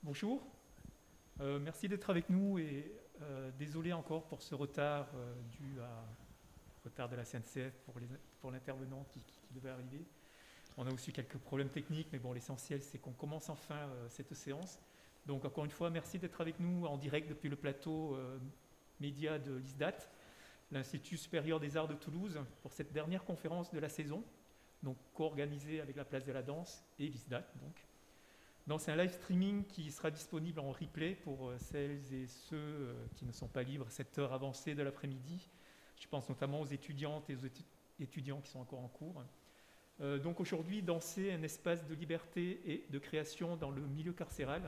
Bonjour, merci d'être avec nous et désolé encore pour ce retard dû au retard de la CNCF pour l'intervenant qui devait arriver. On a aussi quelques problèmes techniques, mais bon, l'essentiel c'est qu'on commence enfin cette séance. Donc encore une fois, merci d'être avec nous en direct depuis le plateau média de l'ISDAT, l'Institut supérieur des arts de Toulouse, pour cette dernière conférence de la saison, donc co-organisée avec la Place de la Danse et l'ISDAT. Donc c'est un live streaming qui sera disponible en replay pour celles et ceux qui ne sont pas libres à cette heure avancée de l'après-midi. Je pense notamment aux étudiantes et aux étudiants qui sont encore en cours. Donc aujourd'hui, danser un espace de liberté et de création dans le milieu carcéral.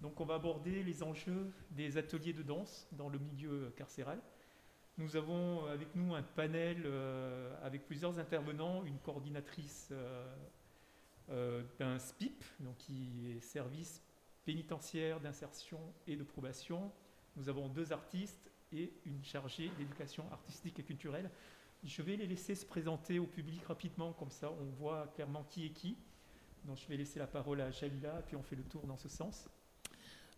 Donc on va aborder les enjeux des ateliers de danse dans le milieu carcéral. Nous avons avec nous un panel avec plusieurs intervenants, une coordinatrice d'un SPIP, donc qui est service pénitentiaire d'insertion et de probation. Nous avons 2 artistes et une chargée d'éducation artistique et culturelle. Je vais les laisser se présenter au public rapidement, comme ça on voit clairement qui est qui. Donc je vais laisser la parole à Jalila, puis on fait le tour dans ce sens.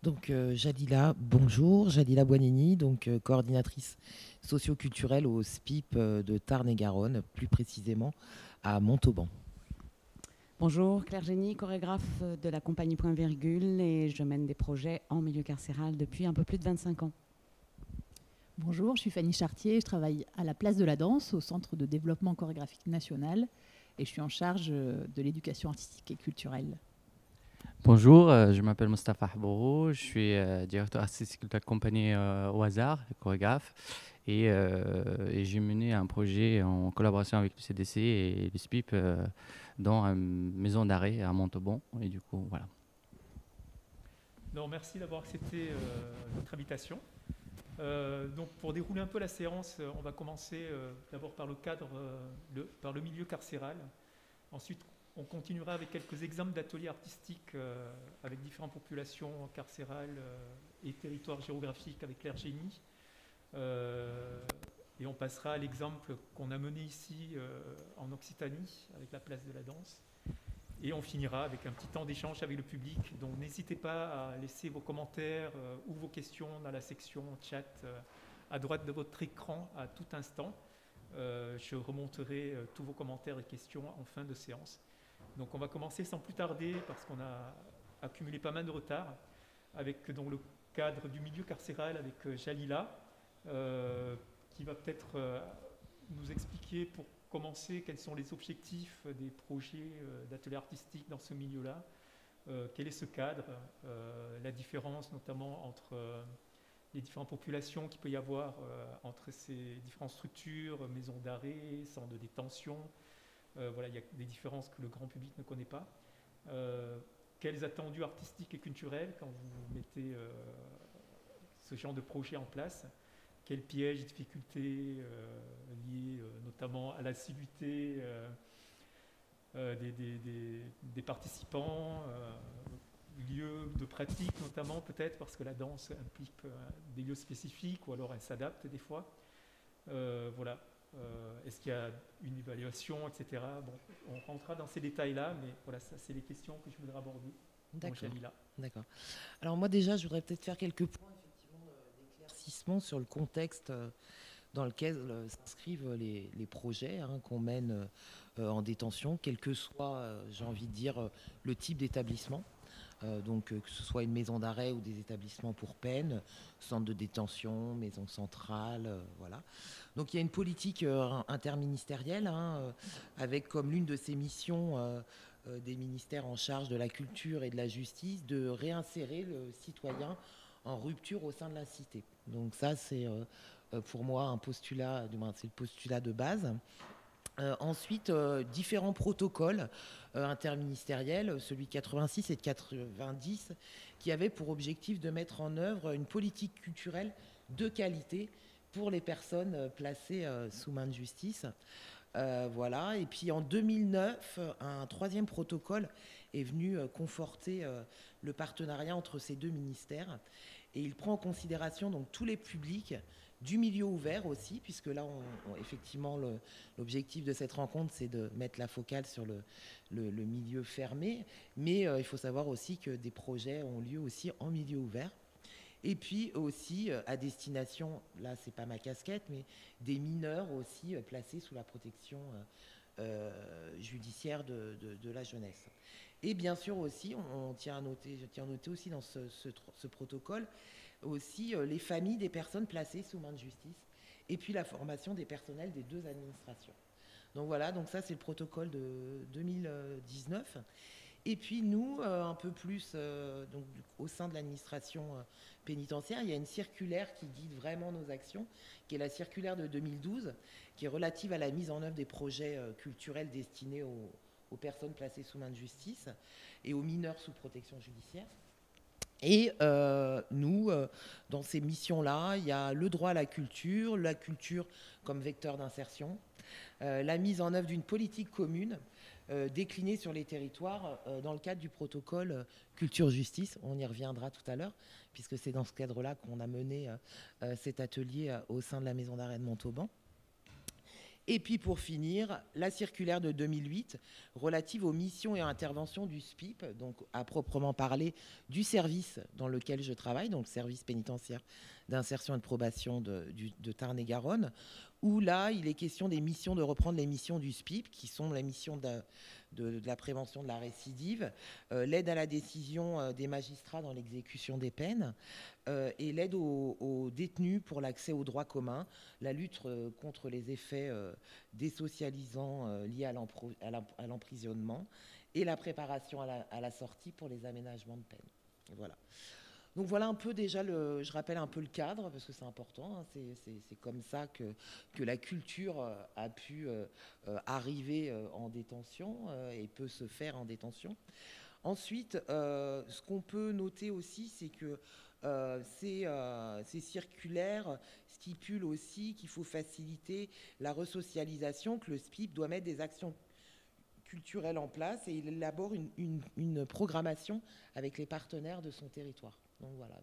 Donc Jalila, bonjour, Jalila Buonini, donc coordinatrice socio-culturelle au SPIP de Tarn-et-Garonne, plus précisément à Montauban. Bonjour, Claire Génie, chorégraphe de la compagnie Point Virgule, et je mène des projets en milieu carcéral depuis un peu plus de 25 ans. Bonjour, je suis Fanny Chartier, je travaille à la Place de la Danse, au Centre de développement chorégraphique national, et je suis en charge de l'éducation artistique et culturelle. Bonjour, je m'appelle Mostafa Haboro, je suis directeur artistique de la compagnie Au Hasard, chorégraphe, et j'ai mené un projet en collaboration avec le CDC et le SPIP dans une maison d'arrêt à Montauban, et du coup, voilà. Non, merci d'avoir accepté notre invitation. Donc pour dérouler un peu la séance, on va commencer d'abord par le cadre, par le milieu carcéral. Ensuite, on continuera avec quelques exemples d'ateliers artistiques avec différentes populations carcérales et territoires géographiques avec Claire Génie. Et on passera à l'exemple qu'on a mené ici en Occitanie avec la Place de la Danse. Et on finira avec un petit temps d'échange avec le public. Donc n'hésitez pas à laisser vos commentaires ou vos questions dans la section chat à droite de votre écran à tout instant. Je remonterai tous vos commentaires et questions en fin de séance. Donc on va commencer sans plus tarder parce qu'on a accumulé pas mal de retard avec donc, le cadre du milieu carcéral avec Jalila qui va peut-être nous expliquer pour commencer quels sont les objectifs des projets d'ateliers artistiques dans ce milieu-là, quel est ce cadre, la différence notamment entre les différentes populations qu'il peut y avoir entre ces différentes structures, maisons d'arrêt, centres de détention. Voilà, il y a des différences que le grand public ne connaît pas. Quels attendus artistiques et culturels quand vous mettez ce genre de projet en place? Quels pièges, difficultés liés notamment à l'assiduité des participants, lieux de pratique notamment peut-être parce que la danse implique des lieux spécifiques ou alors elle s'adapte des fois. Voilà. Est-ce qu'il y a une évaluation, etc. Bon, on rentrera dans ces détails-là, mais voilà, ça c'est les questions que je voudrais aborder. D'accord. Alors moi déjà, je voudrais peut-être faire quelques points d'éclaircissement sur le contexte dans lequel s'inscrivent les projets qu'on mène en détention, quel que soit, j'ai envie de dire, le type d'établissement. Donc que ce soit une maison d'arrêt ou des établissements pour peine, centre de détention, maison centrale, voilà. Donc il y a une politique interministérielle avec comme l'une de ses missions des ministères en charge de la culture et de la justice de réinsérer le citoyen en rupture au sein de la cité. Donc ça c'est pour moi un postulat, c'est le postulat de base. Ensuite, différents protocoles interministériels, celui de 86 et de 90, qui avaient pour objectif de mettre en œuvre une politique culturelle de qualité pour les personnes placées sous main de justice. Voilà. Et puis en 2009, un 3e protocole est venu conforter le partenariat entre ces 2 ministères. Et il prend en considération donc tous les publics du milieu ouvert aussi, puisque là, effectivement, l'objectif de cette rencontre, c'est de mettre la focale sur le milieu fermé. Mais il faut savoir aussi que des projets ont lieu aussi en milieu ouvert. Et puis aussi à destination, là, c'est pas ma casquette, mais des mineurs aussi placés sous la protection judiciaire de la jeunesse. Et bien sûr aussi, je tiens à noter aussi dans ce protocole, aussi les familles des personnes placées sous main de justice, et puis la formation des personnels des deux administrations. Donc voilà, donc ça c'est le protocole de 2019. Et puis nous, un peu plus, donc, au sein de l'administration pénitentiaire, il y a une circulaire qui guide vraiment nos actions, qui est la circulaire de 2012, qui est relative à la mise en œuvre des projets culturels destinés aux personnes placées sous main de justice et aux mineurs sous protection judiciaire. Et nous, dans ces missions-là, il y a le droit à la culture comme vecteur d'insertion, la mise en œuvre d'une politique commune déclinée sur les territoires dans le cadre du protocole culture-justice. On y reviendra tout à l'heure, puisque c'est dans ce cadre-là qu'on a mené cet atelier au sein de la maison d'arrêt de Montauban. Et puis pour finir, la circulaire de 2008 relative aux missions et interventions du SPIP, donc à proprement parler du service dans lequel je travaille, donc le service pénitentiaire d'insertion et de probation de Tarn-et-Garonne, où là, il est question des missions, de reprendre les missions du SPIP, qui sont la mission de la prévention de la récidive, l'aide à la décision des magistrats dans l'exécution des peines, et l'aide aux détenus pour l'accès aux droits communs, la lutte contre les effets désocialisants liés à l'emprisonnement, et la préparation à la sortie pour les aménagements de peine. Et voilà. Donc voilà un peu déjà, je rappelle un peu le cadre, parce que c'est important, hein, c'est comme ça que la culture a pu arriver en détention et peut se faire en détention. Ensuite, ce qu'on peut noter aussi, c'est que ces circulaires stipulent aussi qu'il faut faciliter la resocialisation, que le SPIP doit mettre des actions culturelles en place et il élabore une programmation avec les partenaires de son territoire. Donc voilà,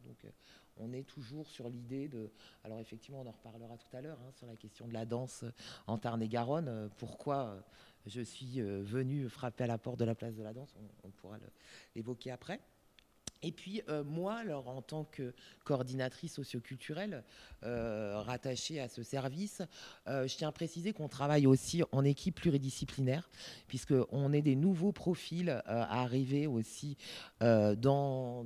on est toujours sur l'idée de... Alors effectivement, on en reparlera tout à l'heure, hein, sur la question de la danse en Tarn-et-Garonne. Pourquoi je suis venue frapper à la porte de la place de la danse, on pourra l'évoquer après. Et puis moi, alors, en tant que coordinatrice socioculturelle rattachée à ce service, je tiens à préciser qu'on travaille aussi en équipe pluridisciplinaire, puisqu'on est des nouveaux profils à arriver aussi dans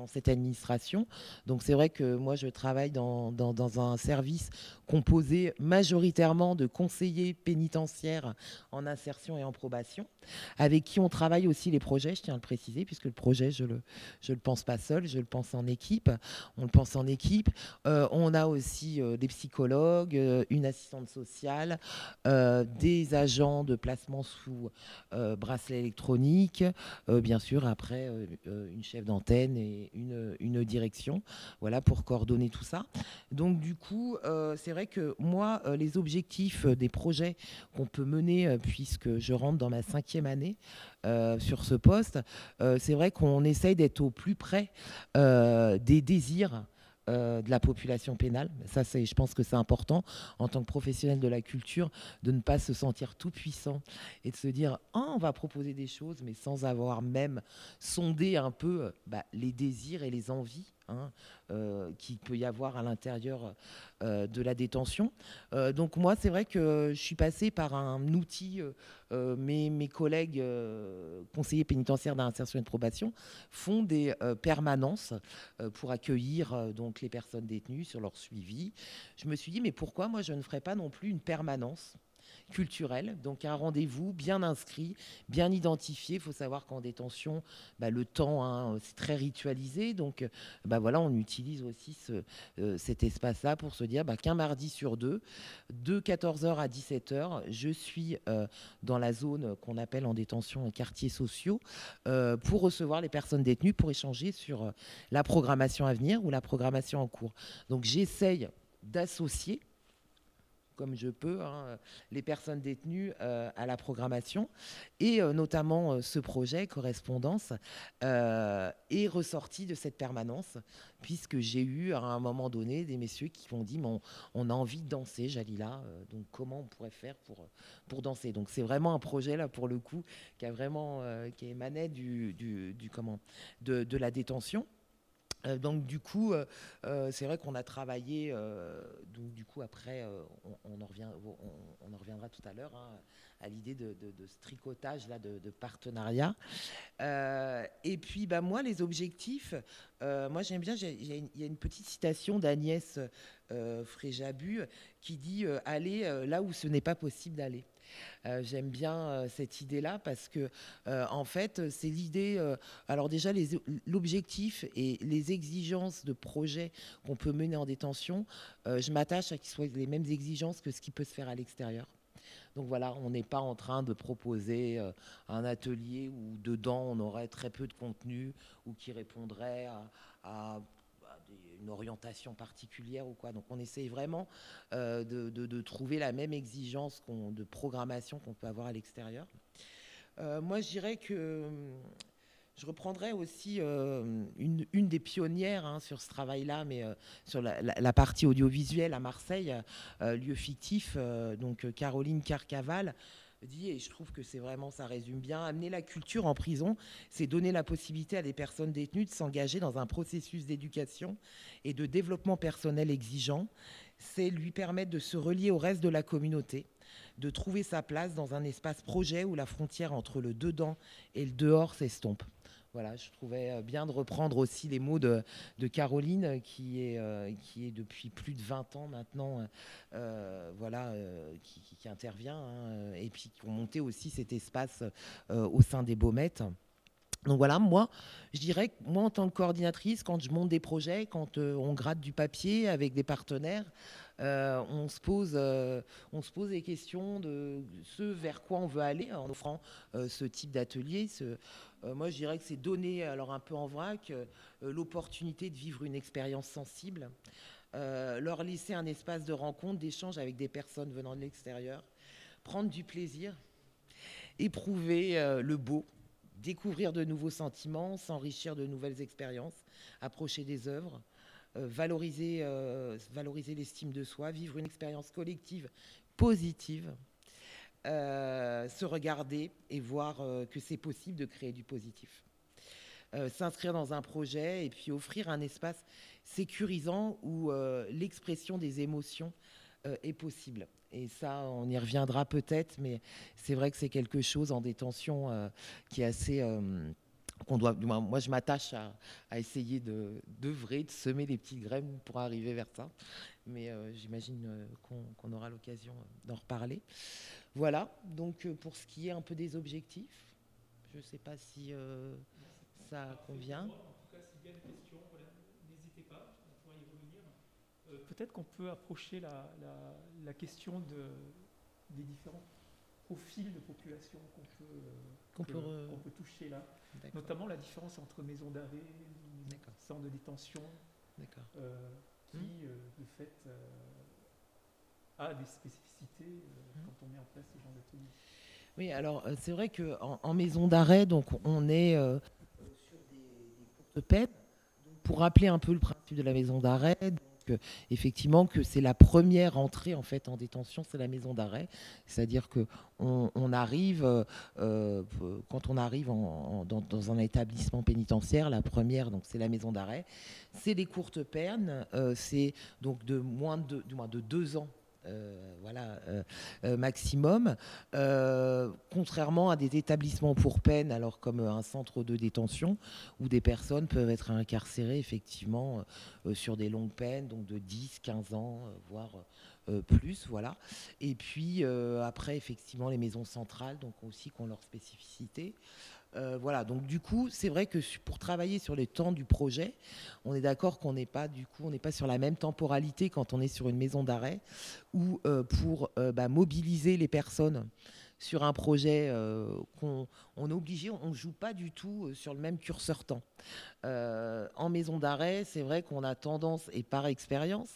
cette administration. Donc c'est vrai que moi, je travaille dans un service composé majoritairement de conseillers pénitentiaires en insertion et en probation, avec qui on travaille aussi les projets, je tiens à le préciser, puisque le projet, je ne le pense pas seul, je le pense en équipe. On le pense en équipe. On a aussi des psychologues, une assistante sociale, des agents de placement sous bracelet électronique, bien sûr, après une chef d'antenne et une direction, voilà, pour coordonner tout ça. Donc du coup, c'est vrai que moi, les objectifs des projets qu'on peut mener, puisque je rentre dans ma 5e année, sur ce poste, c'est vrai qu'on essaye d'être au plus près des désirs de la population pénale. Ça, je pense que c'est important en tant que professionnel de la culture de ne pas se sentir tout puissant et de se dire on va proposer des choses, mais sans avoir même sondé un peu les désirs et les envies qu'il peut y avoir à l'intérieur de la détention. Donc moi, c'est vrai que je suis passée par un outil, mes collègues conseillers pénitentiaires d'insertion et de probation font des permanences pour accueillir donc les personnes détenues sur leur suivi. Je me suis dit, mais pourquoi moi je ne ferais pas non plus une permanence culturelle, donc un rendez-vous bien inscrit, bien identifié. Il faut savoir qu'en détention, le temps, c'est très ritualisé, donc voilà, on utilise aussi cet espace-là pour se dire qu'un mardi sur deux, de 14h à 17h, je suis dans la zone qu'on appelle en détention quartiers sociaux pour recevoir les personnes détenues, pour échanger sur la programmation à venir ou la programmation en cours. Donc j'essaye d'associer comme je peux, hein, les personnes détenues à la programmation. Et notamment ce projet, Correspondance, est ressorti de cette permanence, puisque j'ai eu à un moment donné des messieurs qui m'ont dit on a envie de danser, Jalila, donc comment on pourrait faire pour danser. Donc c'est vraiment un projet, là, pour le coup, qui émanait de la détention. Donc du coup, c'est vrai qu'on a travaillé. Donc du coup, après, on en reviendra tout à l'heure, hein, à l'idée de ce tricotage là de partenariat. Et puis, moi, les objectifs. Moi, j'aime bien. Il y a une petite citation d'Agnès Fréjabu qui dit aller là où ce n'est pas possible d'aller. J'aime bien cette idée-là parce que, en fait, c'est l'idée. Alors déjà, l'objectif et les exigences de projet qu'on peut mener en détention, je m'attache à qu'ils soient les mêmes exigences que ce qui peut se faire à l'extérieur. Donc voilà, on n'est pas en train de proposer un atelier où dedans on aurait très peu de contenu ou qui répondrait à une orientation particulière ou quoi. Donc on essaye vraiment de trouver la même exigence de programmation qu'on peut avoir à l'extérieur. Moi, je dirais que je reprendrais aussi une des pionnières, hein, sur ce travail-là, mais sur la partie audiovisuelle à Marseille, lieu fictif, donc Caroline Carcaval dit, et je trouve que c'est vraiment, ça résume bien: amener la culture en prison, c'est donner la possibilité à des personnes détenues de s'engager dans un processus d'éducation et de développement personnel exigeant. C'est lui permettre de se relier au reste de la communauté, de trouver sa place dans un espace projet où la frontière entre le dedans et le dehors s'estompe. Voilà, je trouvais bien de reprendre aussi les mots de Caroline, qui est depuis plus de 20 ans maintenant, qui intervient, hein, et puis qui ont monté aussi cet espace au sein des Baumettes. Donc voilà, moi, je dirais que moi, en tant que coordinatrice, quand je monte des projets, quand on gratte du papier avec des partenaires, on se pose des questions de ce vers quoi on veut aller en offrant ce type d'atelier. Moi, je dirais que c'est donner, alors un peu en vrac, l'opportunité de vivre une expérience sensible, leur laisser un espace de rencontre, d'échange avec des personnes venant de l'extérieur, prendre du plaisir, éprouver le beau, découvrir de nouveaux sentiments, s'enrichir de nouvelles expériences, approcher des œuvres, valoriser l'estime de soi, vivre une expérience collective positive, se regarder et voir que c'est possible de créer du positif. S'inscrire dans un projet et puis offrir un espace sécurisant où l'expression des émotions est possible. Et ça, on y reviendra peut-être, mais c'est vrai que c'est quelque chose en détention qui est assez... moi, je m'attache à essayer d'œuvrer, de semer les petites graines pour arriver vers ça. Mais j'imagine qu'on aura l'occasion d'en reparler. Voilà, donc pour ce qui est un peu des objectifs, je ne sais pas si ça convient. En tout cas, s'il y a des questions, voilà, n'hésitez pas, on pourra y revenir. Peut-être qu'on peut approcher la question des différents profils de population qu'on peut toucher là. D'accord. Notamment la différence entre maison d'arrêt, centre de détention, qui, de fait, a des spécificités quand on met en place ce genre d'atelier. Oui, alors c'est vrai qu'en maison d'arrêt, donc on est sur des courtes peines. Pour rappeler un peu le principe de la maison d'arrêt, effectivement que c'est la première entrée en fait en détention, c'est la maison d'arrêt, c'est-à-dire que on arrive quand on arrive dans un établissement pénitentiaire, la première donc c'est la maison d'arrêt, c'est des courtes peines, c'est donc de moins de 2 ans. Maximum, contrairement à des établissements pour peine, alors comme un centre de détention où des personnes peuvent être incarcérées effectivement sur des longues peines, donc de 10, 15 ans, voire plus, voilà. Et puis après effectivement les maisons centrales, donc aussi qui ont leur spécificité. Voilà, donc du coup, c'est vrai que pour travailler sur les temps du projet, on est d'accord qu'on n'est pas sur la même temporalité quand on est sur une maison d'arrêt ou pour mobiliser les personnes sur un projet qu'on est obligé, on ne joue pas du tout sur le même curseur temps. En maison d'arrêt, c'est vrai qu'on a tendance, et par expérience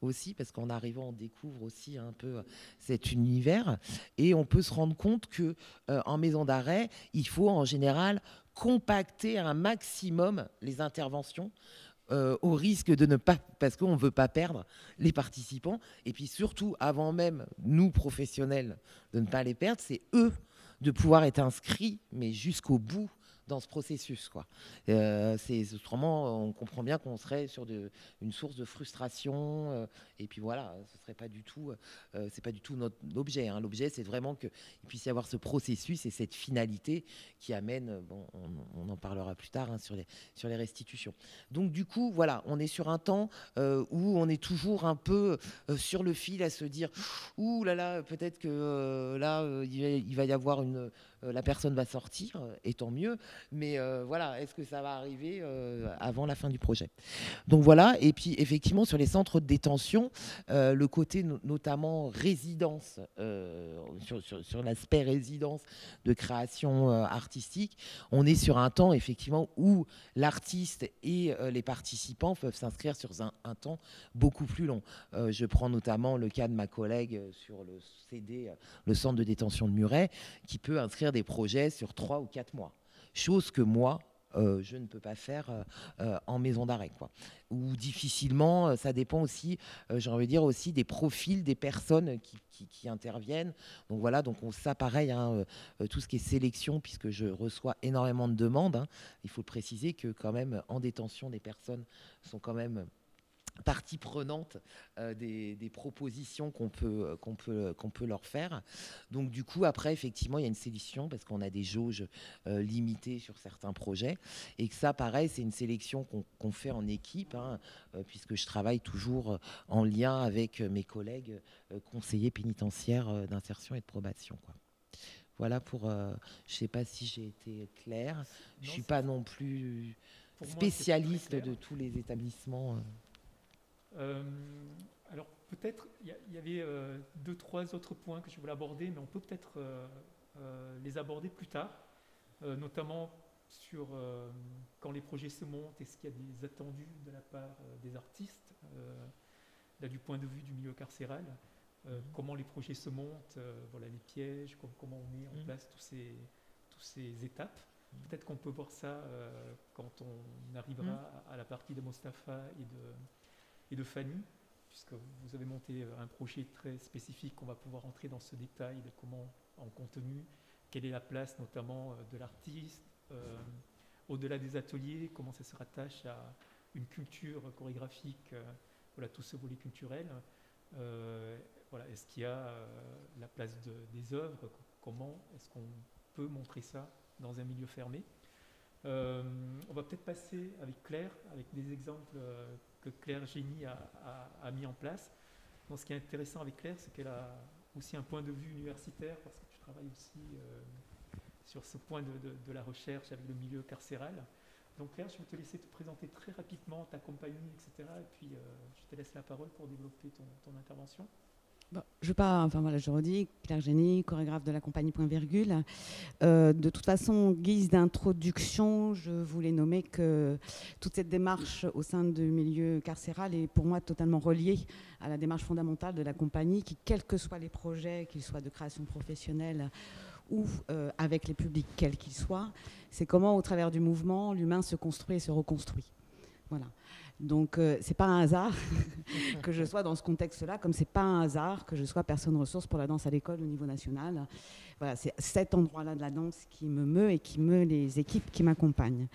aussi, parce qu'en arrivant, on découvre aussi un peu cet univers, et on peut se rendre compte que en maison d'arrêt, il faut en général compacter un maximum les interventions au risque de ne pas, parce qu'on ne veut pas perdre les participants, et puis surtout, avant même, nous, professionnels, de ne pas les perdre, c'est eux de pouvoir être inscrits, mais jusqu'au bout dans ce processus, quoi. Autrement, on comprend bien qu'on serait sur une source de frustration, et puis voilà, ce serait pas du tout, c'est pas du tout notre objet. Hein. L'objet, c'est vraiment qu'il puisse y avoir ce processus et cette finalité qui amène, bon, on en parlera plus tard, hein, sur les restitutions. Donc du coup, voilà, on est sur un temps où on est toujours un peu sur le fil à se dire, ouh là là, peut-être que il va y avoir la personne va sortir, et tant mieux. Mais voilà, est-ce que ça va arriver avant la fin du projet? Donc voilà, et puis effectivement sur les centres de détention, le côté notamment résidence, sur l'aspect résidence de création artistique, on est sur un temps effectivement où l'artiste et les participants peuvent s'inscrire sur un temps beaucoup plus long. Je prends notamment le cas de ma collègue sur le CD, le centre de détention de Muret, qui peut inscrire des projets sur 3 ou 4 mois. Chose que moi, je ne peux pas faire en maison d'arrêt, quoi. Ou difficilement, ça dépend aussi, j'ai envie de dire aussi, des profils des personnes qui interviennent. Donc voilà, donc ça pareil, hein, tout ce qui est sélection, puisque je reçois énormément de demandes, hein, il faut préciser que quand même en détention, des personnes sont quand même partie prenante des propositions qu'on peut leur faire. Donc du coup, après, effectivement, il y a une sélection parce qu'on a des jauges limitées sur certains projets, et que ça, pareil, c'est une sélection qu'on fait en équipe, hein, puisque je travaille toujours en lien avec mes collègues conseillers pénitentiaires d'insertion et de probation, quoi. Voilà pour... je ne sais pas si j'ai été claire. Je ne suis pas non plus spécialiste de tous les établissements. Alors peut-être, il y avait 2-3 autres points que je voulais aborder, mais on peut peut-être les aborder plus tard, notamment sur quand les projets se montent, est-ce qu'il y a des attendus de la part des artistes, là, du point de vue du milieu carcéral, comment les projets se montent, voilà, les pièges, comment on met en place toutes ces étapes. Peut-être qu'on peut voir ça quand on arrivera à la partie de Mostafa et de Fanny, puisque vous avez monté un projet très spécifique, on va pouvoir entrer dans ce détail de comment, en contenu, quelle est la place notamment de l'artiste, au-delà des ateliers, comment ça se rattache à une culture chorégraphique, voilà, tout ce volet culturel. Voilà, est-ce qu'il y a la place des œuvres, comment est-ce qu'on peut montrer ça dans un milieu fermé? On va peut-être passer avec Claire, avec des exemples que Claire Génie a mis en place. Donc, ce qui est intéressant avec Claire, c'est qu'elle a aussi un point de vue universitaire, parce que tu travailles aussi sur ce point de la recherche avec le milieu carcéral. Donc Claire, je vais te laisser te présenter très rapidement ta compagnie, etc. Et puis je te laisse la parole pour développer ton intervention. Bon, je redis, Claire Génie, chorégraphe de la compagnie Point Virgule. De toute façon, en guise d'introduction, je voulais nommer que toute cette démarche au sein du milieu carcéral est pour moi totalement reliée à la démarche fondamentale de la compagnie, qui, quels que soient les projets, qu'ils soient de création professionnelle ou avec les publics, quels qu'ils soient, c'est comment, au travers du mouvement, l'humain se construit et se reconstruit. Voilà. Donc, c'est pas un hasard que je sois dans ce contexte-là, comme c'est pas un hasard que je sois personne ressource pour la danse à l'école au niveau national. Voilà, c'est cet endroit-là de la danse qui me meut et qui meut les équipes qui m'accompagnent.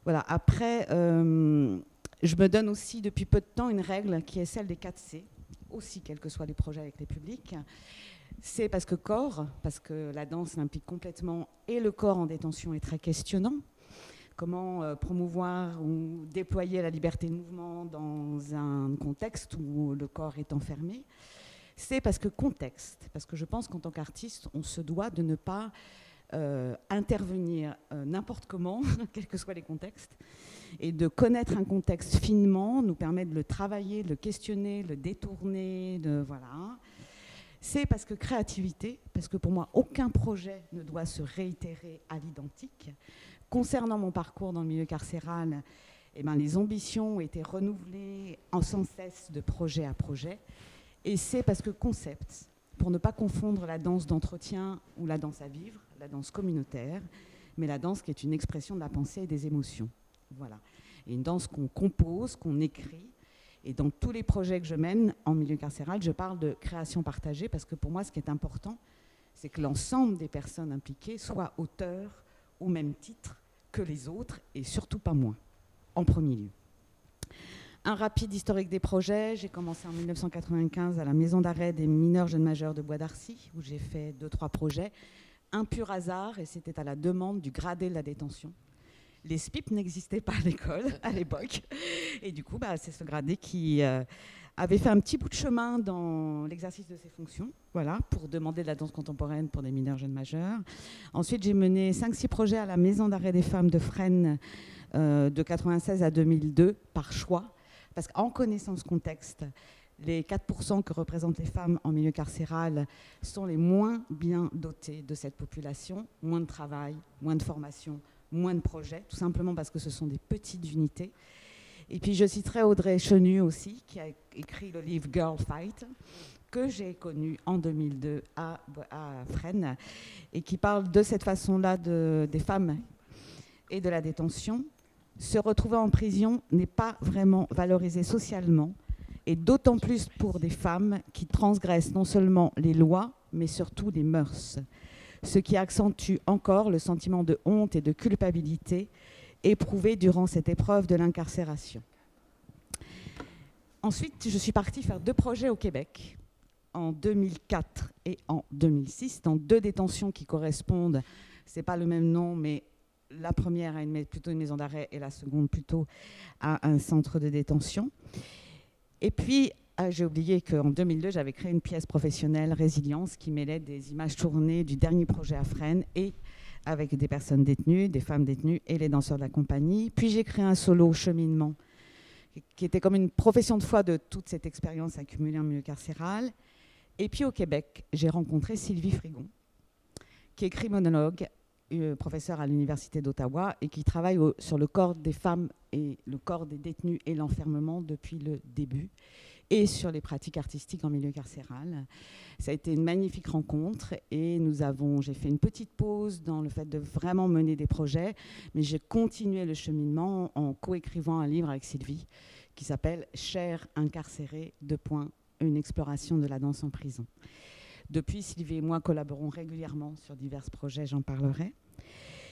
Voilà. Après, je me donne aussi depuis peu de temps une règle qui est celle des 4C, aussi quels que soient les projets avec les publics. C'est parce que la danse l'implique complètement, et le corps en détention est très questionnant. Comment promouvoir ou déployer la liberté de mouvement dans un contexte où le corps est enfermé. C'est parce que je pense qu'en tant qu'artiste, on se doit de ne pas intervenir n'importe comment, quels que soient les contextes, et de connaître un contexte finement nous permet de le travailler, de le questionner, de le détourner, voilà. C parce que créativité, parce que pour moi, aucun projet ne doit se réitérer à l'identique. Concernant mon parcours dans le milieu carcéral, eh ben, les ambitions ont été renouvelées sans cesse de projet à projet. Et C parce que concept, pour ne pas confondre la danse d'entretien ou la danse à vivre, la danse communautaire, mais la danse qui est une expression de la pensée et des émotions. Voilà. Et une danse qu'on compose, qu'on écrit. Et dans tous les projets que je mène en milieu carcéral, je parle de création partagée parce que pour moi, ce qui est important, c'est que l'ensemble des personnes impliquées soient auteurs au même titre que les autres et surtout pas moins, en premier lieu. Un rapide historique des projets. J'ai commencé en 1995 à la maison d'arrêt des mineurs jeunes majeurs de Bois d'Arcy, où j'ai fait 2-3 projets. Un pur hasard, et c'était à la demande du gradé de la détention. Les SPIP n'existaient pas à l'école à l'époque. Et du coup, c'est ce gradé qui avait fait un petit bout de chemin dans l'exercice de ses fonctions, voilà, pour demander de la danse contemporaine pour des mineurs jeunes majeurs. Ensuite, j'ai mené 5-6 projets à la maison d'arrêt des femmes de Fresnes de 1996 à 2002, par choix. Parce qu'en connaissant ce contexte, les 4% que représentent les femmes en milieu carcéral sont les moins bien dotés de cette population. Moins de travail, moins de formation, moins de projets, tout simplement parce que ce sont des petites unités. Et puis je citerai Audrey Chenu aussi, qui a écrit le livre Girl Fight, que j'ai connu en 2002 à Fresnes, et qui parle de cette façon-là des femmes et de la détention. Se retrouver en prison n'est pas vraiment valorisé socialement, et d'autant plus pour des femmes qui transgressent non seulement les lois, mais surtout les mœurs, ce qui accentue encore le sentiment de honte et de culpabilité éprouvé durant cette épreuve de l'incarcération. Ensuite, je suis partie faire 2 projets au Québec, en 2004 et en 2006, dans 2 détentions qui correspondent, ce n'est pas le même nom, mais la première a plutôt une maison d'arrêt et la seconde plutôt à un centre de détention. Et puis, j'ai oublié qu'en 2002, j'avais créé une pièce professionnelle, Résilience, qui mêlait des images tournées du dernier projet à Fresnes et avec des personnes détenues, des femmes détenues et les danseurs de la compagnie. Puis j'ai créé un solo, Cheminement, qui était comme une profession de foi de toute cette expérience accumulée en milieu carcéral. Et puis au Québec, j'ai rencontré Sylvie Frigon, qui est criminologue, professeure à l'Université d'Ottawa et qui travaille sur le corps des femmes et le corps des détenus et l'enfermement depuis le début, et sur les pratiques artistiques en milieu carcéral. Ça a été une magnifique rencontre et j'ai fait une petite pause dans le fait de vraiment mener des projets, mais j'ai continué le cheminement en coécrivant un livre avec Sylvie qui s'appelle « Chair incarcérée, une exploration de la danse en prison ». Depuis, Sylvie et moi collaborons régulièrement sur divers projets, j'en parlerai.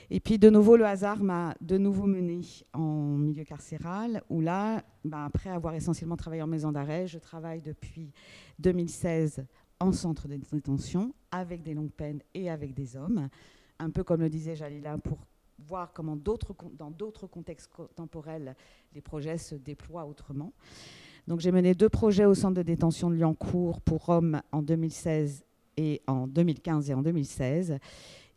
Et puis, de nouveau, le hasard m'a de nouveau menée en milieu carcéral, où là, après avoir essentiellement travaillé en maison d'arrêt, je travaille depuis 2016 en centre de détention, avec des longues peines et avec des hommes, un peu comme le disait Jalila, pour voir comment dans d'autres contextes temporels, les projets se déploient autrement. Donc, j'ai mené 2 projets au centre de détention de Liancourt pour hommes en 2016 et en 2015 et en 2016.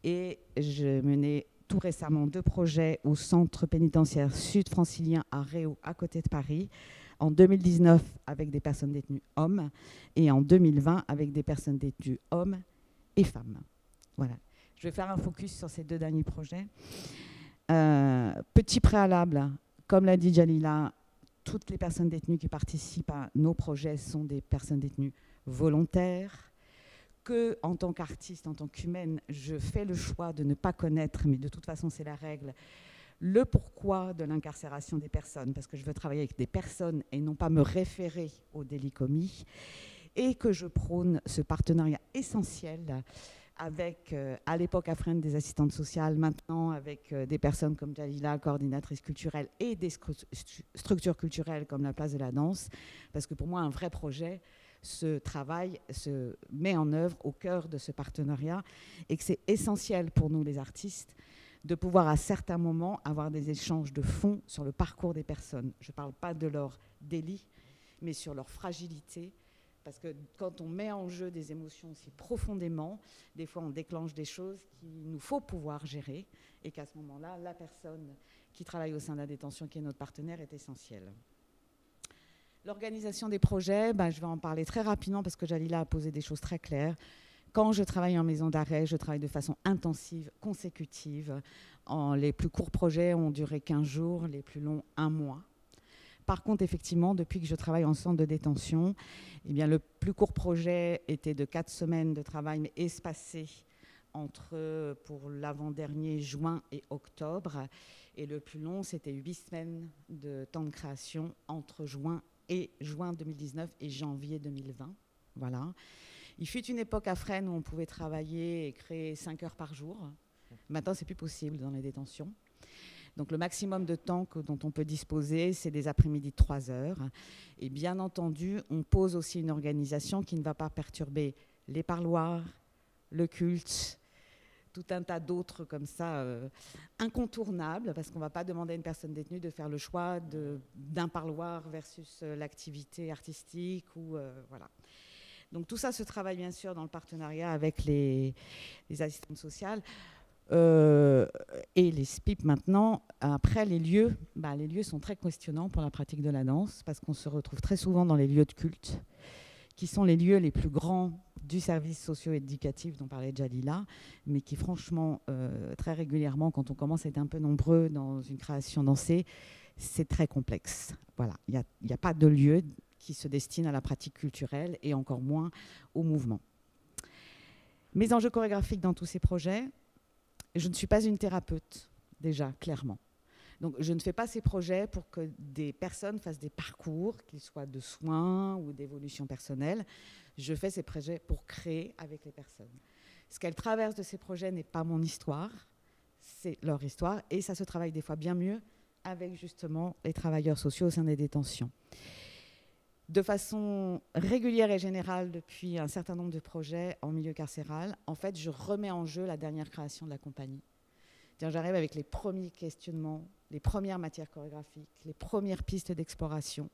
Et j'ai mené tout récemment 2 projets au centre pénitentiaire sud-francilien à Réau, à côté de Paris, en 2019 avec des personnes détenues hommes et en 2020 avec des personnes détenues hommes et femmes. Voilà. Je vais faire un focus sur ces 2 derniers projets. Petit préalable, comme l'a dit Jalila, toutes les personnes détenues qui participent à nos projets sont des personnes détenues volontaires, que, en tant qu'artiste, en tant qu'humaine, je fais le choix de ne pas connaître, mais de toute façon c'est la règle, le pourquoi de l'incarcération des personnes, parce que je veux travailler avec des personnes et non pas me référer aux délits commis, et que je prône ce partenariat essentiel avec, à l'époque à Fresnes, des assistantes sociales, maintenant avec des personnes comme Jalila, coordinatrice culturelle, et des structures culturelles comme la Place de la Danse, parce que pour moi, un vrai projet, ce travail se met en œuvre au cœur de ce partenariat et que c'est essentiel pour nous, les artistes, de pouvoir à certains moments avoir des échanges de fond sur le parcours des personnes. Je ne parle pas de leur délit, mais sur leur fragilité, parce que quand on met en jeu des émotions aussi profondément, des fois on déclenche des choses qu'il nous faut pouvoir gérer et qu'à ce moment-là, la personne qui travaille au sein de la détention, qui est notre partenaire, est essentielle. L'organisation des projets, je vais en parler très rapidement parce que Jalila a posé des choses très claires. Quand je travaille en maison d'arrêt, je travaille de façon intensive, consécutive. Les plus courts projets ont duré 15 jours, les plus longs 1 mois. Par contre, effectivement, depuis que je travaille en centre de détention, eh bien, le plus court projet était de 4 semaines de travail, mais espacé entre, pour l'avant-dernier, juin et octobre. Et le plus long, c'était 8 semaines de temps de création entre juin 2019 et janvier 2020. Voilà. Il fut une époque à Fresnes où on pouvait travailler et créer 5 heures par jour. Maintenant, ce n'est plus possible dans les détentions. Donc, le maximum de temps dont on peut disposer, c'est des après-midi de 3 heures. Et bien entendu, on pose aussi une organisation qui ne va pas perturber les parloirs, le culte, tout un tas d'autres comme ça incontournables, parce qu'on ne va pas demander à une personne détenue de faire le choix d'un parloir versus l'activité artistique. Voilà. Donc tout ça se travaille bien sûr dans le partenariat avec les assistantes sociales et les SPIP maintenant. Après, les lieux sont très questionnants pour la pratique de la danse, parce qu'on se retrouve très souvent dans les lieux de culte, qui sont les lieux les plus grands du service socio-éducatif dont parlait Jalila, mais qui franchement, très régulièrement, quand on commence à être un peu nombreux dans une création dansée, c'est très complexe. Voilà, il n'y a pas de lieu qui se destine à la pratique culturelle et encore moins au mouvement. Mes enjeux chorégraphiques dans tous ces projets, je ne suis pas une thérapeute, déjà, clairement. Donc, je ne fais pas ces projets pour que des personnes fassent des parcours, qu'ils soient de soins ou d'évolution personnelle. Je fais ces projets pour créer avec les personnes. Ce qu'elles traversent de ces projets n'est pas mon histoire, c'est leur histoire, et ça se travaille des fois bien mieux avec justement les travailleurs sociaux au sein des détentions. De façon régulière et générale, depuis un certain nombre de projets en milieu carcéral, en fait, je remets en jeu la dernière création de la compagnie. J'arrive avec les premiers questionnements, les premières matières chorégraphiques, les premières pistes d'exploration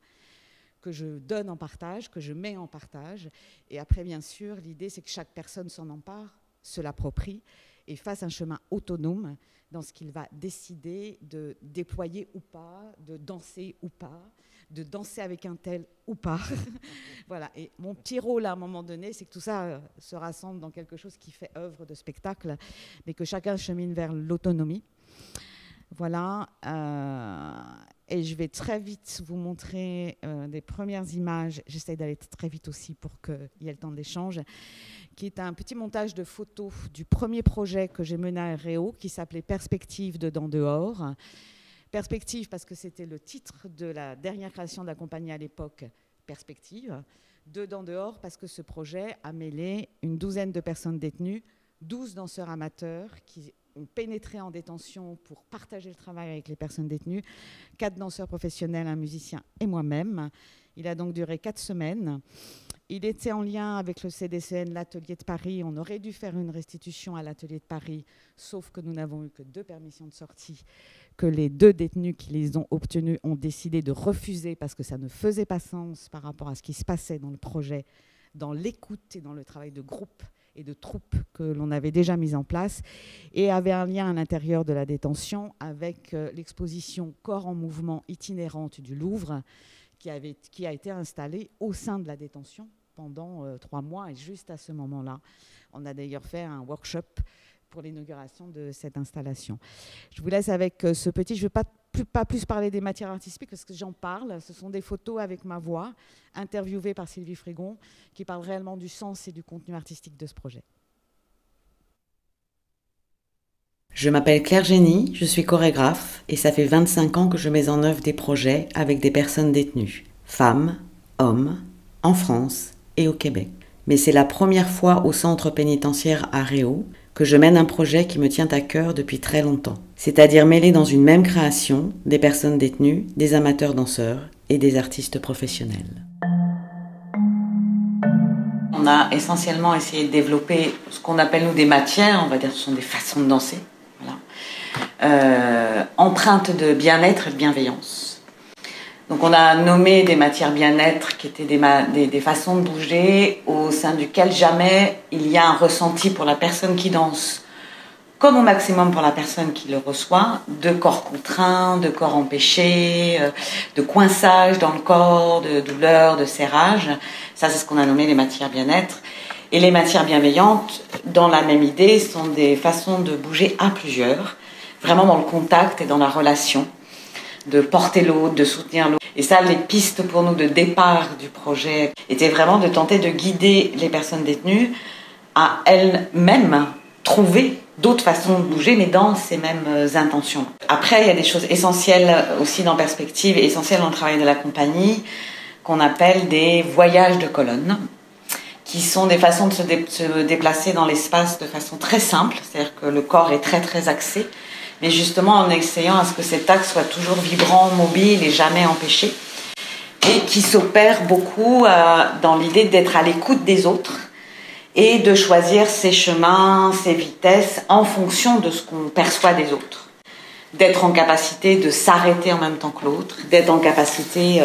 que je donne en partage, que je mets en partage. Et après, bien sûr, l'idée, c'est que chaque personne s'en empare, se l'approprie et fasse un chemin autonome dans ce qu'il va décider de déployer ou pas, de danser ou pas, de danser avec un tel ou pas. Voilà. Et mon petit rôle à un moment donné, c'est que tout ça se rassemble dans quelque chose qui fait œuvre de spectacle, mais que chacun chemine vers l'autonomie. Voilà. Et je vais très vite vous montrer des premières images. J'essaie d'aller très vite aussi pour qu'il y ait le temps d'échange, qui est un petit montage de photos du premier projet que j'ai mené à Réau, qui s'appelait Perspective dedans dehors. Perspective parce que c'était le titre de la dernière création de la compagnie à l'époque, Perspective. Dedans dehors parce que ce projet a mêlé une douzaine de personnes détenues, 12 danseurs amateurs qui ont pénétré en détention pour partager le travail avec les personnes détenues, 4 danseurs professionnels, un musicien et moi-même. Il a donc duré 4 semaines. Il était en lien avec le CDCN, l'Atelier de Paris. On aurait dû faire une restitution à l'Atelier de Paris, sauf que nous n'avons eu que 2 permissions de sortie, que les 2 détenus qui les ont obtenues ont décidé de refuser parce que ça ne faisait pas sens par rapport à ce qui se passait dans le projet, dans l'écoute et dans le travail de groupe et de troupe que l'on avait déjà mis en place, et avait un lien à l'intérieur de la détention avec l'exposition Corps en mouvement itinérante du Louvre, qui a été installée au sein de la détention pendant 3 mois, et juste à ce moment-là, on a d'ailleurs fait un workshop pour l'inauguration de cette installation. Je vous laisse avec ce petit, je ne vais pas plus parler des matières artistiques parce que j'en parle, ce sont des photos avec ma voix, interviewées par Sylvie Frégon, qui parle réellement du sens et du contenu artistique de ce projet. Je m'appelle Claire Génie, je suis chorégraphe et ça fait 25 ans que je mets en œuvre des projets avec des personnes détenues, femmes, hommes, en France et au Québec. Mais c'est la première fois au centre pénitentiaire à Réau que je mène un projet qui me tient à cœur depuis très longtemps, c'est-à-dire mêler dans une même création des personnes détenues, des amateurs danseurs et des artistes professionnels. On a essentiellement essayé de développer ce qu'on appelle nous des matières, on va dire ce sont des façons de danser, voilà. Empreintes de bien-être et de bienveillance. Donc on a nommé des matières bien-être qui étaient des façons de bouger au sein duquel jamais il y a un ressenti pour la personne qui danse comme au maximum pour la personne qui le reçoit, de corps contraints, de corps empêchés, de coinçage dans le corps, de douleur, de serrage. Ça, c'est ce qu'on a nommé les matières bien-être. Et les matières bienveillantes, dans la même idée, sont des façons de bouger à plusieurs, vraiment dans le contact et dans la relation, de porter l'autre, de soutenir l'autre. Et ça, les pistes pour nous de départ du projet étaient vraiment de tenter de guider les personnes détenues à elles-mêmes trouver d'autres façons de bouger, mais dans ces mêmes intentions. Après, il y a des choses essentielles aussi dans Perspective, et essentielles dans le travail de la compagnie, qu'on appelle des voyages de colonne, qui sont des façons de se déplacer dans l'espace de façon très simple, c'est-à-dire que le corps est très très axé, mais justement en essayant à ce que cet axe soit toujours vibrant, mobile et jamais empêché, et qui s'opère beaucoup dans l'idée d'être à l'écoute des autres, et de choisir ses chemins, ses vitesses en fonction de ce qu'on perçoit des autres. D'être en capacité de s'arrêter en même temps que l'autre, d'être en capacité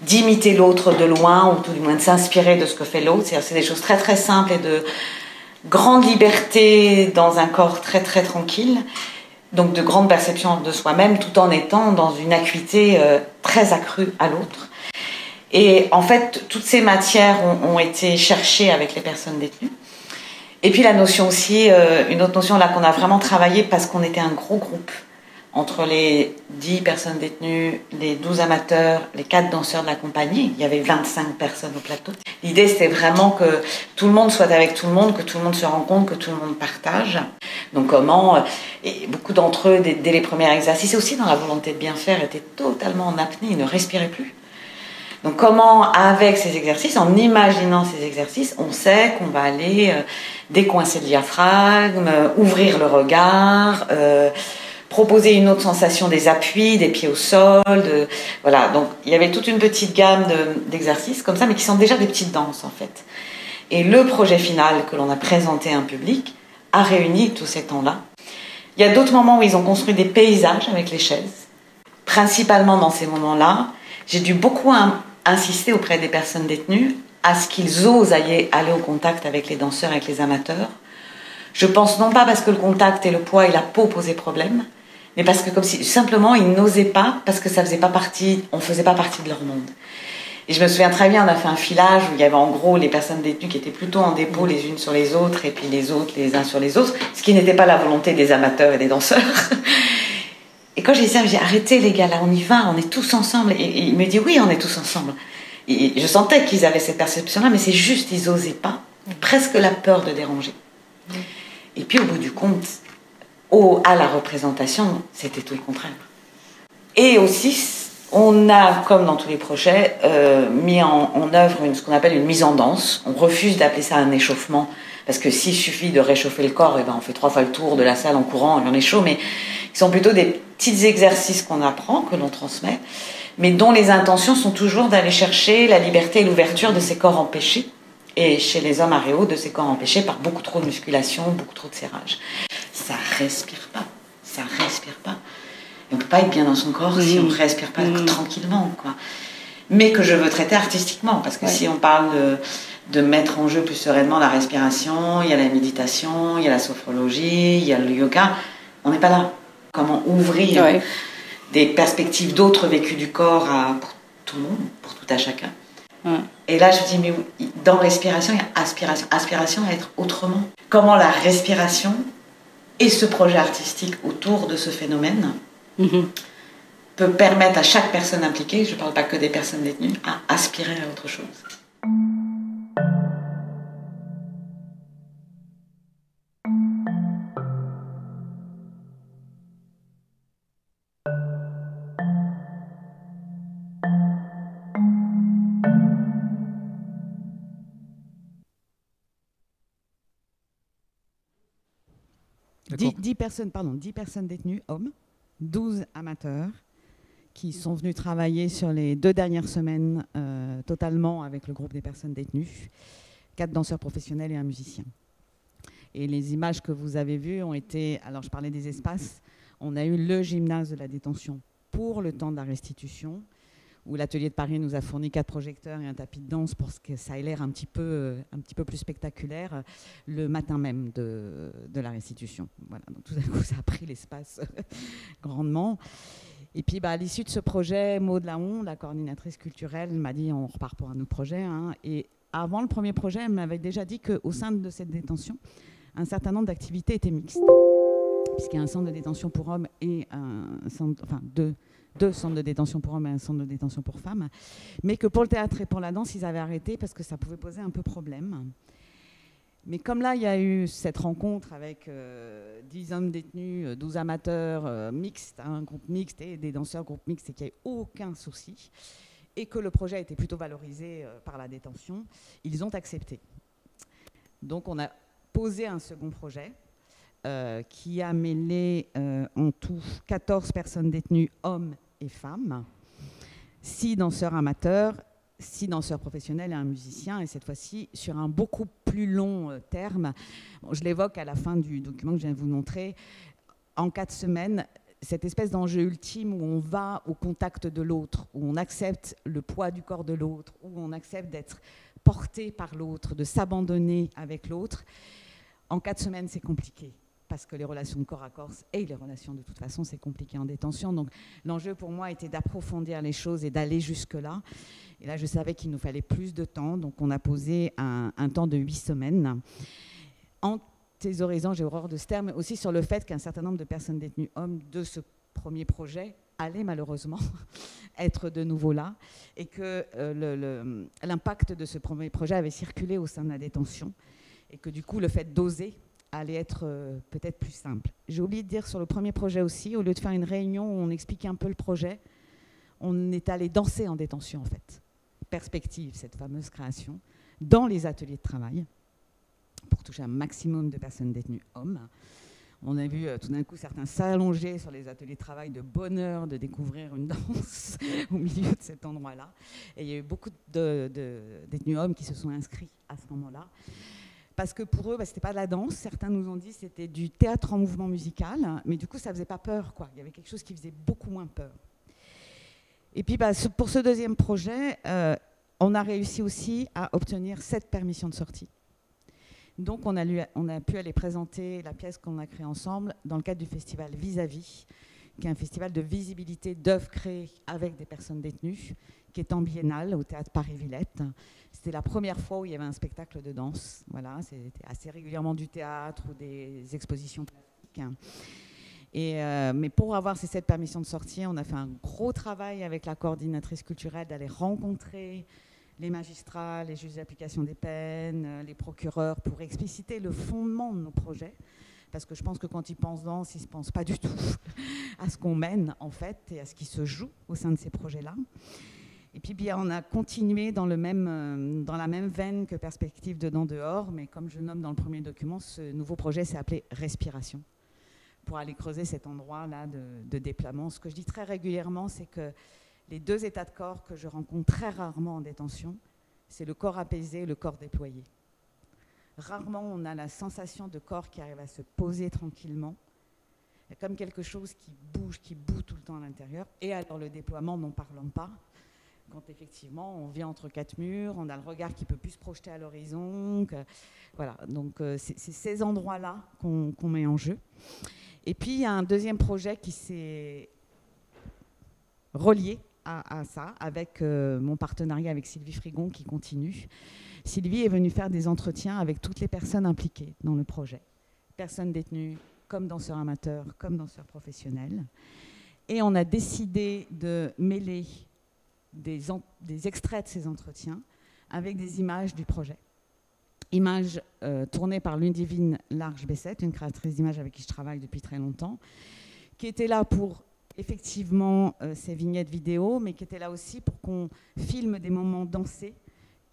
d'imiter l'autre de loin, ou tout du moins de s'inspirer de ce que fait l'autre. C'est des choses très très simples et de grande liberté dans un corps très très tranquille, donc de grande perception de soi-même, tout en étant dans une acuité très accrue à l'autre. Et en fait, toutes ces matières ont été cherchées avec les personnes détenues. Et puis la notion aussi, une autre notion là qu'on a vraiment travaillé parce qu'on était un gros groupe, entre les 10 personnes détenues, les 12 amateurs, les 4 danseurs de la compagnie. Il y avait 25 personnes au plateau. L'idée, c'était vraiment que tout le monde soit avec tout le monde, que tout le monde se rencontre, que tout le monde partage. Donc comment, et beaucoup d'entre eux, dès les premiers exercices, et aussi dans la volonté de bien faire, étaient totalement en apnée, ils ne respiraient plus. Donc comment, avec ces exercices, en imaginant ces exercices, on sait qu'on va aller décoincer le diaphragme, ouvrir le regard, proposer une autre sensation des appuis, des pieds au sol. Voilà, donc il y avait toute une petite gamme d'exercices comme ça, mais qui sont déjà des petites danses en fait. Et le projet final que l'on a présenté à un public a réuni tous ces temps-là. Il y a d'autres moments où ils ont construit des paysages avec les chaises. Principalement dans ces moments-là, j'ai dû beaucoup insister auprès des personnes détenues à ce qu'ils osent aller au contact avec les danseurs, avec les amateurs. Je pense non pas parce que le contact et le poids et la peau posaient problème, mais parce que comme si simplement ils n'osaient pas, parce que ça faisait pas partie, on faisait pas partie de leur monde. Et je me souviens très bien, on a fait un filage où il y avait en gros les personnes détenues qui étaient plutôt en dépôt les unes sur les autres et puis les autres les uns sur les autres, ce qui n'était pas la volonté des amateurs et des danseurs. Et quand j'ai dit ça, j'ai dit arrêtez les gars, là on y va, on est tous ensemble. Et il me dit oui, on est tous ensemble. Et je sentais qu'ils avaient cette perception-là, mais c'est juste, ils n'osaient pas, presque la peur de déranger. Et puis au bout du compte, à la représentation, c'était tout le contraire. Et aussi, on a, comme dans tous les projets, mis en œuvre ce qu'on appelle une mise en danse. On refuse d'appeler ça un échauffement, parce que s'il suffit de réchauffer le corps, et ben on fait 3 fois le tour de la salle en courant, et on est chaud, mais ils sont plutôt des petits exercices qu'on apprend, que l'on transmet, mais dont les intentions sont toujours d'aller chercher la liberté et l'ouverture de ces corps empêchés, et chez les hommes aréaux, de ces corps empêchés par beaucoup trop de musculation, beaucoup trop de serrage. Ça respire pas, ça respire pas. Et on peut pas être bien dans son corps si on respire pas tranquillement, quoi. Mais que je veux traiter artistiquement, parce que si on parle de mettre en jeu plus sereinement la respiration, il y a la méditation, il y a la sophrologie, il y a le yoga, on n'est pas là. Comment ouvrir des perspectives d'autres vécus du corps pour tout le monde, pour tout à chacun. Et là, je me dis, mais dans respiration, il y a aspiration. Aspiration à être autrement. Comment la respiration et ce projet artistique autour de ce phénomène peut permettre à chaque personne impliquée, je ne parle pas que des personnes détenues, à aspirer à autre chose. Dix personnes détenues, hommes, 12 amateurs, qui sont venus travailler sur les 2 dernières semaines totalement avec le groupe des personnes détenues, 4 danseurs professionnels et un musicien. Et les images que vous avez vues ont été, alors je parlais des espaces, on a eu le gymnase de la détention pour le temps de la restitution, où l'atelier de Paris nous a fourni 4 projecteurs et un tapis de danse pour que ça ait l'air un petit peu plus spectaculaire le matin même de la restitution. Voilà, donc tout d'un coup, ça a pris l'espace grandement. Et puis, à l'issue de ce projet, Maud Lahon, la coordinatrice culturelle, m'a dit on repart pour un autre projet. Hein. Et avant le premier projet, elle m'avait déjà dit qu'au sein de cette détention, un certain nombre d'activités étaient mixtes, puisqu'il y a un centre de détention pour hommes et deux centres de détention pour hommes et un centre de détention pour femmes, mais que pour le théâtre et pour la danse, ils avaient arrêté parce que ça pouvait poser un peu problème. Mais comme là, il y a eu cette rencontre avec 10 hommes détenus, 12 amateurs mixtes, un groupe mixte et des danseurs groupe mixte, et qu'il n'y a eu aucun souci, et que le projet a été plutôt valorisé par la détention, ils ont accepté. Donc on a posé un second projet qui a mêlé en tout 14 personnes détenues, hommes et femmes, 6 danseurs amateurs, 6 danseurs professionnels et un musicien, et cette fois-ci sur un beaucoup plus long terme. Bon, je l'évoque à la fin du document que je viens de vous montrer. En 4 semaines, cette espèce d'enjeu ultime où on va au contact de l'autre, où on accepte le poids du corps de l'autre, où on accepte d'être porté par l'autre, de s'abandonner avec l'autre. En 4 semaines, c'est compliqué, parce que les relations de corps à corps et les relations de toute façon, c'est compliqué en détention. Donc l'enjeu pour moi était d'approfondir les choses et d'aller jusque-là. Et là, je savais qu'il nous fallait plus de temps, donc on a posé un temps de 8 semaines en thésaurisant, j'ai horreur de ce terme, mais aussi sur le fait qu'un certain nombre de personnes détenues hommes de ce premier projet allaient malheureusement être de nouveau là, et que l'impact de ce premier projet avait circulé au sein de la détention, et que du coup, le fait d'oser allait être peut-être plus simple. J'ai oublié de dire sur le premier projet aussi, au lieu de faire une réunion où on expliquait un peu le projet, on est allé danser en détention en fait. Perspective, cette fameuse création, dans les ateliers de travail, pour toucher un maximum de personnes détenues hommes. On a vu tout d'un coup certains s'allonger sur les ateliers de travail de bonheur de découvrir une danse au milieu de cet endroit-là. Et il y a eu beaucoup de détenus hommes qui se sont inscrits à ce moment-là. Parce que pour eux, ce n'était pas de la danse. Certains nous ont dit que c'était du théâtre en mouvement musical. Mais du coup, ça ne faisait pas peur, quoi. Il y avait quelque chose qui faisait beaucoup moins peur. Et puis, pour ce deuxième projet, on a réussi aussi à obtenir 7 permissions de sortie. Donc, on a pu aller présenter la pièce qu'on a créée ensemble dans le cadre du festival Vis-à-Vis, qui est un festival de visibilité d'œuvres créées avec des personnes détenues, qui est en biennale au Théâtre Paris-Villette. C'était la première fois où il y avait un spectacle de danse. Voilà, c'était assez régulièrement du théâtre ou des expositions plastiques. Mais pour avoir ces 7 permissions de sortie, on a fait un gros travail avec la coordinatrice culturelle d'aller rencontrer les magistrats, les juges d'application des peines, les procureurs, pour expliciter le fondement de nos projets. Parce que je pense que quand ils pensent danse, ils ne se pensent pas du tout à ce qu'on mène, en fait, et à ce qui se joue au sein de ces projets-là. Et puis, bien, on a continué dans la même veine que Perspective dedans-dehors, mais comme je nomme dans le premier document, ce nouveau projet s'est appelé Respiration, pour aller creuser cet endroit-là de déploiement. Ce que je dis très régulièrement, c'est que les 2 états de corps que je rencontre très rarement en détention, c'est le corps apaisé et le corps déployé. Rarement, on a la sensation de corps qui arrive à se poser tranquillement. Il y a comme quelque chose qui boue tout le temps à l'intérieur. Et alors le déploiement, n'en parlons pas. Quand effectivement, on vit entre 4 murs, on a le regard qui ne peut plus se projeter à l'horizon. Voilà, donc c'est ces endroits-là qu'on met en jeu. Et puis, il y a un deuxième projet qui s'est relié à ça, avec mon partenariat avec Sylvie Frigon qui continue. Sylvie est venue faire des entretiens avec toutes les personnes impliquées dans le projet. Personnes détenues, comme danseurs amateurs, comme danseurs professionnels. Et on a décidé de mêler des extraits de ces entretiens avec des images du projet. Images tournées par Ludivine Large-Bessette, une créatrice d'images avec qui je travaille depuis très longtemps, qui était là pour effectivement ces vignettes vidéo, mais qui était là aussi pour qu'on filme des moments dansés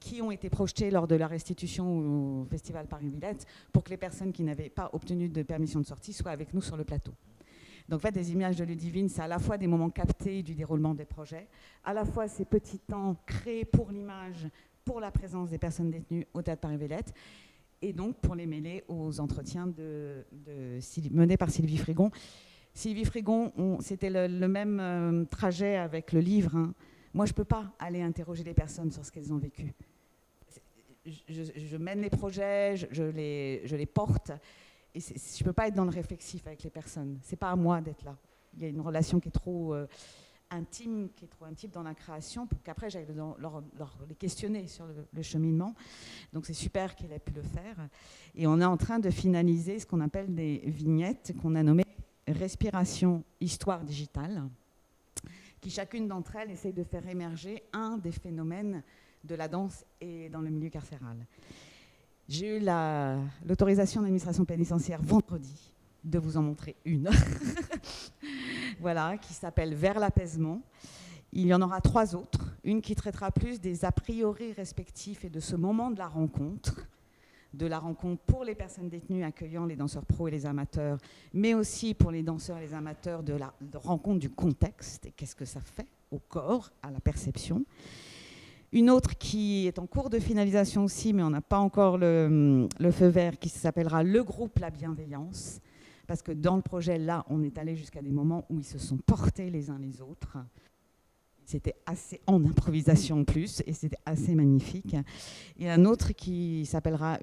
qui ont été projetés lors de la restitution au Festival Paris-Villette, pour que les personnes qui n'avaient pas obtenu de permission de sortie soient avec nous sur le plateau. Donc, en fait, des images de Ludivine, c'est à la fois des moments captés du déroulement des projets, à la fois ces petits temps créés pour l'image, pour la présence des personnes détenues au Théâtre Paris-Villette, et donc pour les mêler aux entretiens menés par Sylvie Frigon. Sylvie Frigon, c'était le même trajet avec le livre, hein, Moi, je ne peux pas aller interroger les personnes sur ce qu'elles ont vécu. Je mène les projets, je les porte, et je ne peux pas être dans le réflexif avec les personnes. Ce n'est pas à moi d'être là. Il y a une relation qui est trop intime dans la création, pour qu'après j'aille les questionner sur le cheminement. Donc c'est super qu'elle ait pu le faire. Et on est en train de finaliser ce qu'on appelle des vignettes qu'on a nommées Respiration, Histoire digitale, qui chacune d'entre elles essaye de faire émerger un des phénomènes de la danse et dans le milieu carcéral. J'ai eu l'autorisation de l'administration pénitentiaire vendredi de vous en montrer une. Voilà, qui s'appelle Vers l'apaisement. Il y en aura 3 autres. Une qui traitera plus des a priori respectifs et de ce moment de la rencontre pour les personnes détenues accueillant les danseurs pros et les amateurs, mais aussi pour les danseurs et les amateurs de rencontre du contexte et qu'est-ce que ça fait au corps, à la perception. Une autre qui est en cours de finalisation aussi, mais on n'a pas encore le feu vert, qui s'appellera Le groupe La Bienveillance, parce que dans le projet, là, on est allé jusqu'à des moments où ils se sont portés les uns les autres. C'était assez en improvisation en plus, et c'était assez magnifique. Et une autre qui s'appellera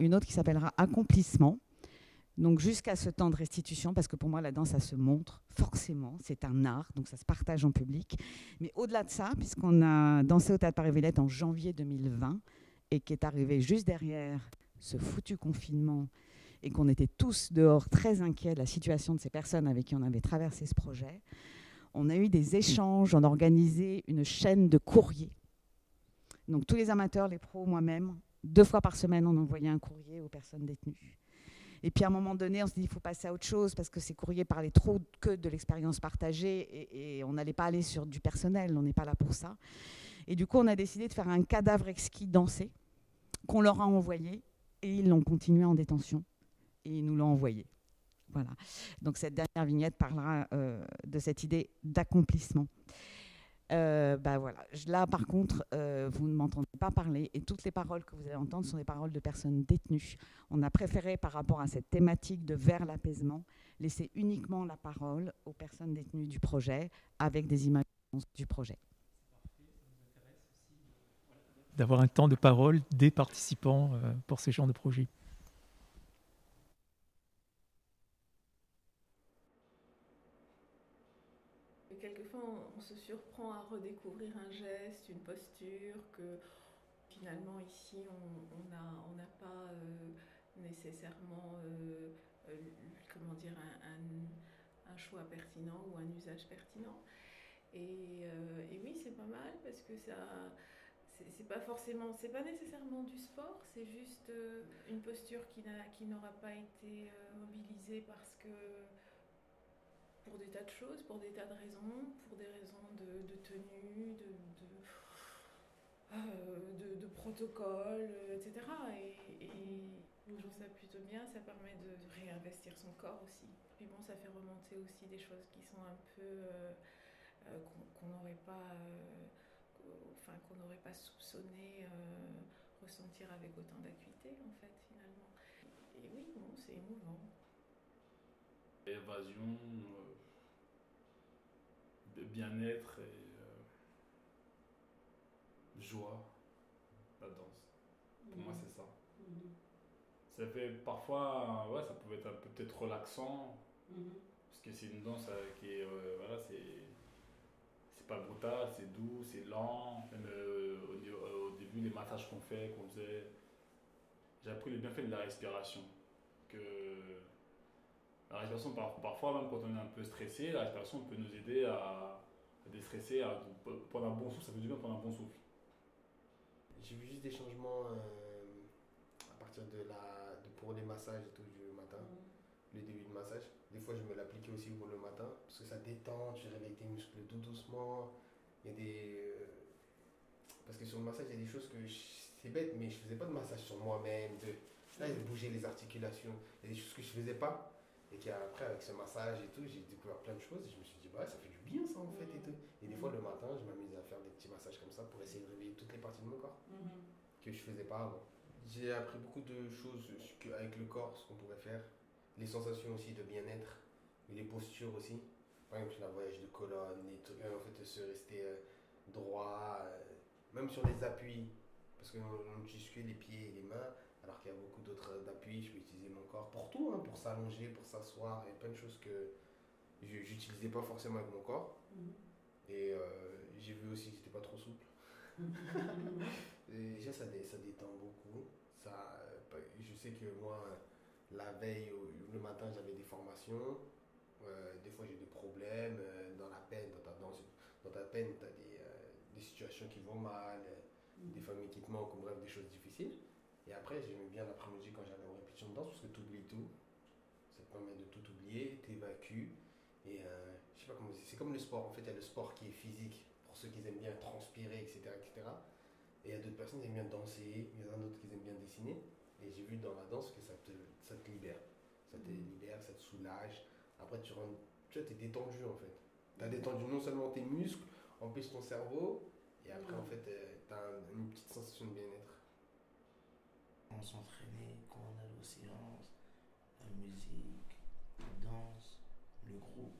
Accomplissement. Donc jusqu'à ce temps de restitution, parce que pour moi la danse, ça se montre forcément, c'est un art, donc ça se partage en public. Mais au-delà de ça, puisqu'on a dansé au Théâtre Paris-Villette en janvier 2020, et qui est arrivé juste derrière ce foutu confinement, et qu'on était tous dehors très inquiets de la situation de ces personnes avec qui on avait traversé ce projet, on a eu des échanges, on a organisé une chaîne de courriers. Donc tous les amateurs, les pros, moi-même, 2 fois par semaine, on envoyait un courrier aux personnes détenues. Et puis à un moment donné, on se dit qu'il faut passer à autre chose parce que ces courriers parlaient trop que de l'expérience partagée et on n'allait pas aller sur du personnel, on n'est pas là pour ça. Et du coup, on a décidé de faire un cadavre exquis dansé qu'on leur a envoyé et ils l'ont continué en détention et ils nous l'ont envoyé. Voilà. Donc cette dernière vignette parlera de cette idée d'accomplissement. Voilà. Là, par contre, vous ne m'entendez pas parler et toutes les paroles que vous allez entendre sont des paroles de personnes détenues. On a préféré, par rapport à cette thématique de vers l'apaisement, laisser uniquement la parole aux personnes détenues du projet avec des images du projet. D'avoir un temps de parole des participants pour ce genre de projet. Quelquefois, on se surprend à redécouvrir un geste, une posture que finalement ici on n'a pas nécessairement un choix pertinent ou un usage pertinent. Et oui, c'est pas mal parce que ça, c'est pas nécessairement du sport, c'est juste une posture qui n'aura pas été mobilisée parce que pour des tas de choses, pour des tas de raisons, pour des raisons de tenue, de protocole, etc. Et je trouve ça plutôt bien, ça permet de réinvestir son corps aussi. Et bon, ça fait remonter aussi des choses qui sont un peu qu'on n'aurait pas soupçonné ressentir avec autant d'acuité en fait finalement. Et oui, bon, c'est émouvant. Évasion, de bien-être et joie, la danse. Pour moi, c'est ça. Ça fait parfois, ouais, ça pouvait être un peu peut-être relaxant, parce que c'est une danse qui est, voilà, c'est pas brutal, c'est doux, c'est lent. Même au début, les massages qu'on faisait, j'ai appris les bienfaits de la respiration. La respiration, parfois, même quand on est un peu stressé, la respiration peut nous aider à déstresser, à prendre un bon souffle. Ça fait du bien de prendre un bon souffle. J'ai vu juste des changements à partir pour les massages et tout du matin, le début de massage. Des fois, je me l'appliquais aussi pour le matin parce que ça détend, tu réveilles tes muscles tout doucement. Il y a parce que sur le massage, il y a des choses que c'est bête, mais je faisais pas de massage sur moi-même. Là, je bougeais les articulations. Il y a des choses que je faisais pas. Et qu'après, avec ce massage et tout, j'ai découvert plein de choses et je me suis dit, bah, ça fait du bien ça en fait et tout. Et des fois, le matin, je m'amusais à faire des petits massages comme ça pour essayer de réveiller toutes les parties de mon corps que je faisais pas avant. J'ai appris beaucoup de choses avec le corps, ce qu'on pouvait faire. Les sensations aussi de bien-être, mais les postures aussi. Par exemple, le voyage de colonne, les trucs, en fait, se rester droit, même sur les appuis, parce qu'on n'utilise que les pieds et les mains, alors qu'il y a beaucoup d'autres appuis. Je peux utiliser mon corps pour tout, hein, pour s'allonger, pour s'asseoir, et plein de choses que j'utilisais pas forcément avec mon corps. Et j'ai vu aussi que c'était pas trop souple. Et déjà, ça détend beaucoup. Je sais que moi, la veille, le matin, j'avais des formations. Des fois, j'ai des problèmes. Dans la peine, dans ta peine, tu as des situations qui vont mal, des familles qui te manquent, bref, des choses difficiles. Et après, j'aimais bien l'après-midi quand j'allais en répétition de danse parce que tu oublies tout. Ça te permet de tout oublier, tu évacues. Et je sais pas comment dire, c'est comme le sport. En fait, il y a le sport qui est physique pour ceux qui aiment bien transpirer, etc. etc. Et il y a d'autres personnes qui aiment bien danser, il y en a d'autres qui aiment bien dessiner. Et j'ai vu dans la danse que ça te libère. Ça te libère, ça te soulage. Après, tu es détendu en fait. Tu as détendu non seulement tes muscles, en plus ton cerveau. Et après, en fait, tu as une petite sensation de bien-être. On s'entraînait quand on allait aux séances, la musique, la danse, le groupe.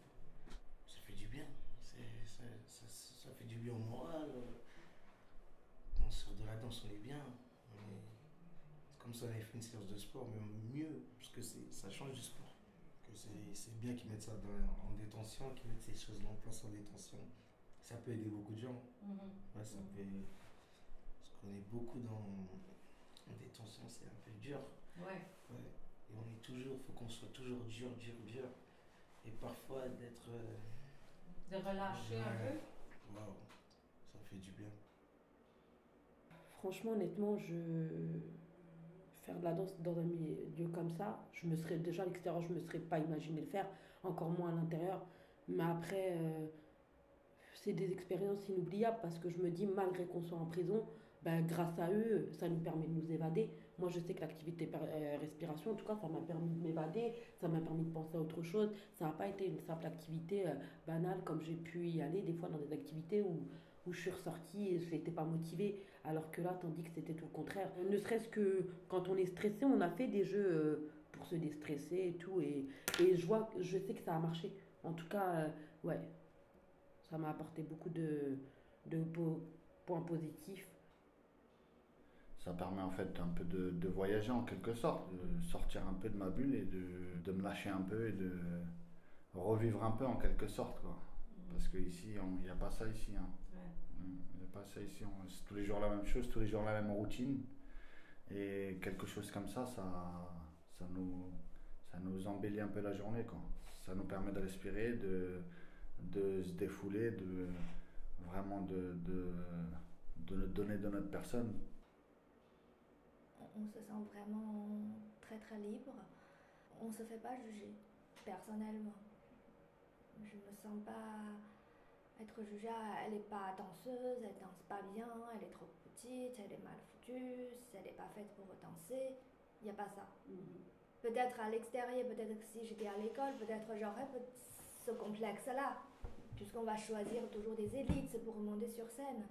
Ça fait du bien. Ça fait du bien au moral. Quand on sort de la danse, on est bien. C'est comme si on avait fait une séance de sport, mais mieux, parce que ça change du sport. C'est bien qu'ils mettent ça en détention, qu'ils mettent ces choses-là en place en détention. Ça peut aider beaucoup de gens. Ouais, ça peut. Parce qu'on est beaucoup en détention, c'est un peu dur. Ouais. Et faut qu'on soit toujours dur. Et parfois d'être. De relâcher un peu. Waouh, ça fait du bien. Franchement, honnêtement, faire de la danse dans un milieu comme ça, je me serais déjà à l'extérieur, je me serais pas imaginé le faire, encore moins à l'intérieur. Mais après, c'est des expériences inoubliables parce que je me dis, malgré qu'on soit en prison, ben, grâce à eux, ça nous permet de nous évader. Moi, je sais que l'activité respiration, en tout cas, ça m'a permis de m'évader, ça m'a permis de penser à autre chose. Ça n'a pas été une simple activité banale comme j'ai pu y aller des fois dans des activités où je suis ressortie et je n'étais pas motivée, alors que là, tandis que c'était tout le contraire. Ne serait-ce que quand on est stressé, on a fait des jeux pour se déstresser et tout, et je sais que ça a marché. En tout cas, ouais, ça m'a apporté beaucoup de points positifs. Ça permet en fait un peu de voyager en quelque sorte, de sortir un peu de ma bulle et de me lâcher un peu et de revivre un peu en quelque sorte, quoi. Parce qu'ici, il n'y a pas ça ici. Hein. Il n'y a pas ça ici. C'est tous les jours la même chose, tous les jours la même routine. Et quelque chose comme ça nous embellit un peu la journée, quoi. Ça nous permet de respirer, de se défouler, vraiment de nous donner de notre personne. On se sent vraiment très très libre. On ne se fait pas juger, personnellement. Je ne me sens pas être jugée, elle n'est pas danseuse, elle danse pas bien, elle est trop petite, elle est mal foutue, elle n'est pas faite pour danser. Il n'y a pas ça. Peut-être à l'extérieur, peut-être que si j'étais à l'école, peut-être j'aurais ce complexe-là, puisqu'on va choisir toujours des élites pour monter sur scène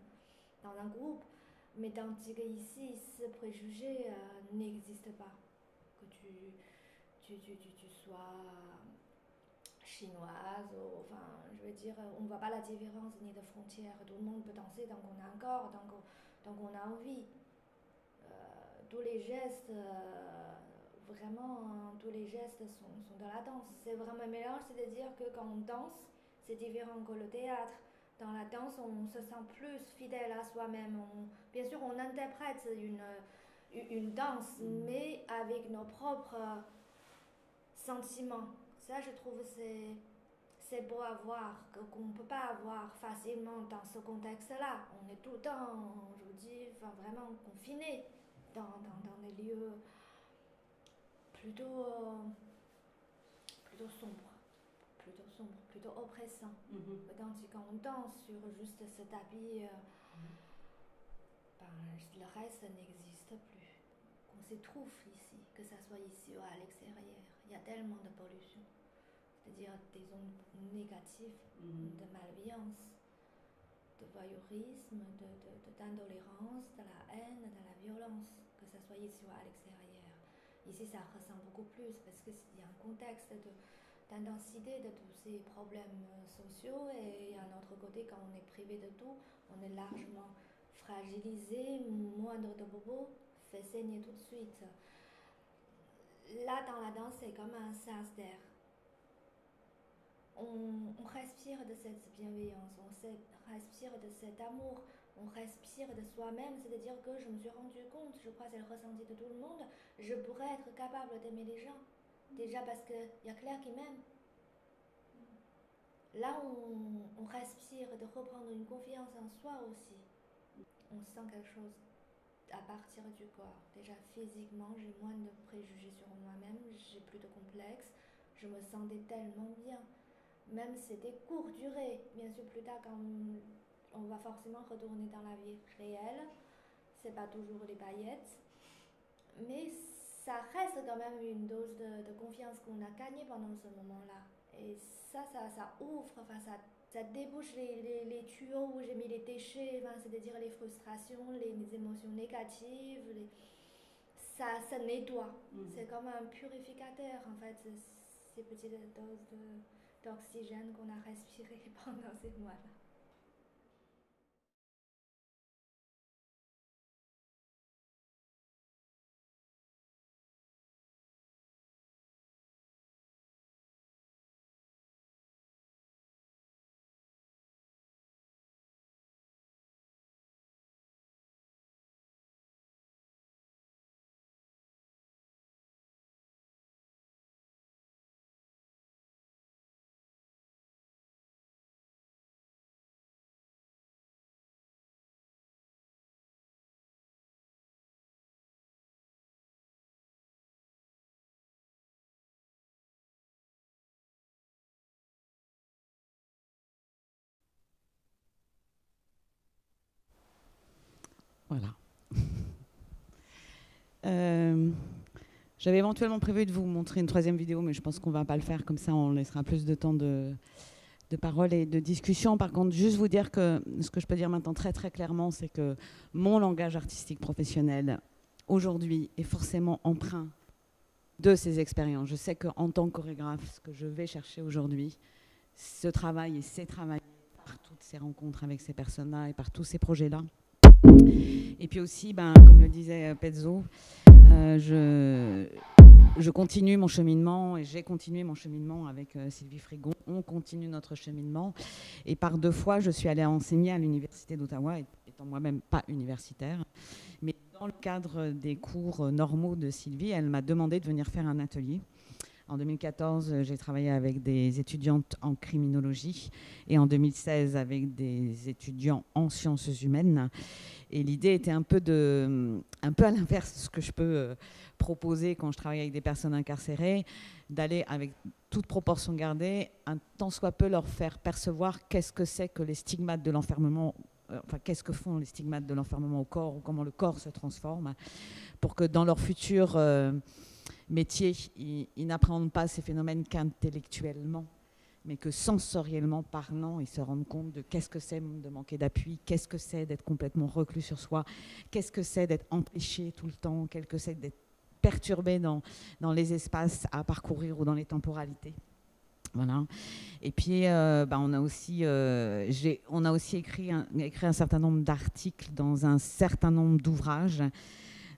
dans un groupe. Mais tandis qu'ici, ce préjugé n'existe pas. Que tu sois chinoise, enfin, je veux dire, on ne voit pas la différence ni de frontières. Tout le monde peut danser tant qu'on a un corps, tant qu'on a envie. Tous les gestes, vraiment, tous les gestes sont dans la danse. C'est vraiment un mélange, c'est-à-dire que quand on danse, c'est différent que le théâtre. Dans la danse, on se sent plus fidèle à soi-même. Bien sûr, on interprète une danse, mais avec nos propres sentiments. Ça, je trouve, c'est beau à voir, qu'on ne peut pas avoir facilement dans ce contexte-là. On est tout le temps, je vous dis, enfin, vraiment confiné dans des lieux plutôt sombres. Plutôt oppressant. Tandis quand on danse sur juste ce tapis, le reste n'existe plus. On se trouve ici, que ce soit ici ou à l'extérieur. Il y a tellement de pollution, c'est-à-dire des zones négatives, de malveillance, de voyeurisme, d'intolérance, de la haine, de la violence, que ce soit ici ou à l'extérieur. Ici, ça ressent beaucoup plus parce qu'il y a un contexte d'intensité de tous ces problèmes sociaux, et d'un autre côté, quand on est privé de tout, on est largement fragilisé, moindre de bobo fait saigner tout de suite. Là, dans la danse, c'est comme un sas d'air. On respire de cette bienveillance, on respire de cet amour, on respire de soi-même, c'est-à-dire que je me suis rendu compte, je crois que c'est le ressenti de tout le monde, je pourrais être capable d'aimer les gens, déjà parce qu'il y a Claire qui m'aime. Là, on respire de reprendre une confiance en soi aussi. On sent quelque chose à partir du corps. Déjà physiquement, j'ai moins de préjugés sur moi-même, j'ai plus de complexes, je me sentais tellement bien. Même si c'était court durée, bien sûr plus tard quand on va forcément retourner dans la vie réelle, c'est pas toujours les paillettes, mais ça reste quand même une dose de confiance qu'on a gagnée pendant ce moment-là. Et ça ouvre, enfin, ça débouche les tuyaux où j'ai mis les déchets, enfin, c'est-à-dire les frustrations, les émotions négatives, ça nettoie. C'est comme un purificateur en fait, ces petites doses d'oxygène qu'on a respiré pendant ces mois-là. Voilà. J'avais éventuellement prévu de vous montrer une troisième vidéo, mais je pense qu'on ne va pas le faire, comme ça on laissera plus de temps de parole et de discussion. Par contre, juste vous dire que ce que je peux dire maintenant très très clairement, c'est que mon langage artistique professionnel aujourd'hui est forcément empreint de ces expériences. Je sais qu'en tant que chorégraphe, ce que je vais chercher aujourd'hui, ce travail et ces travails par toutes ces rencontres avec ces personnes-là et par tous ces projets-là. Et puis aussi, comme le disait Pezzo, je continue mon cheminement et j'ai continué mon cheminement avec Sylvie Frigon. On continue notre cheminement. Et par 2 fois, je suis allée enseigner à l'Université d'Ottawa, étant moi-même pas universitaire. Mais dans le cadre des cours normaux de Sylvie, elle m'a demandé de venir faire un atelier. En 2014, j'ai travaillé avec des étudiantes en criminologie et en 2016 avec des étudiants en sciences humaines. Et l'idée était un peu à l'inverse de ce que je peux proposer quand je travaille avec des personnes incarcérées, d'aller avec toute proportion gardée, un tant soit peu leur faire percevoir qu'est-ce que c'est que les stigmates de l'enfermement, enfin qu'est-ce que font les stigmates de l'enfermement au corps ou comment le corps se transforme, pour que dans leur futur métier, ils n'appréhendent pas ces phénomènes qu'intellectuellement, mais que sensoriellement parlant, ils se rendent compte de qu'est-ce que c'est de manquer d'appui, qu'est-ce que c'est d'être complètement reclus sur soi, qu'est-ce que c'est d'être empêché tout le temps, qu'est-ce que c'est d'être perturbé dans les espaces à parcourir ou dans les temporalités. Voilà. Et puis, on a aussi écrit un certain nombre d'articles dans un certain nombre d'ouvrages.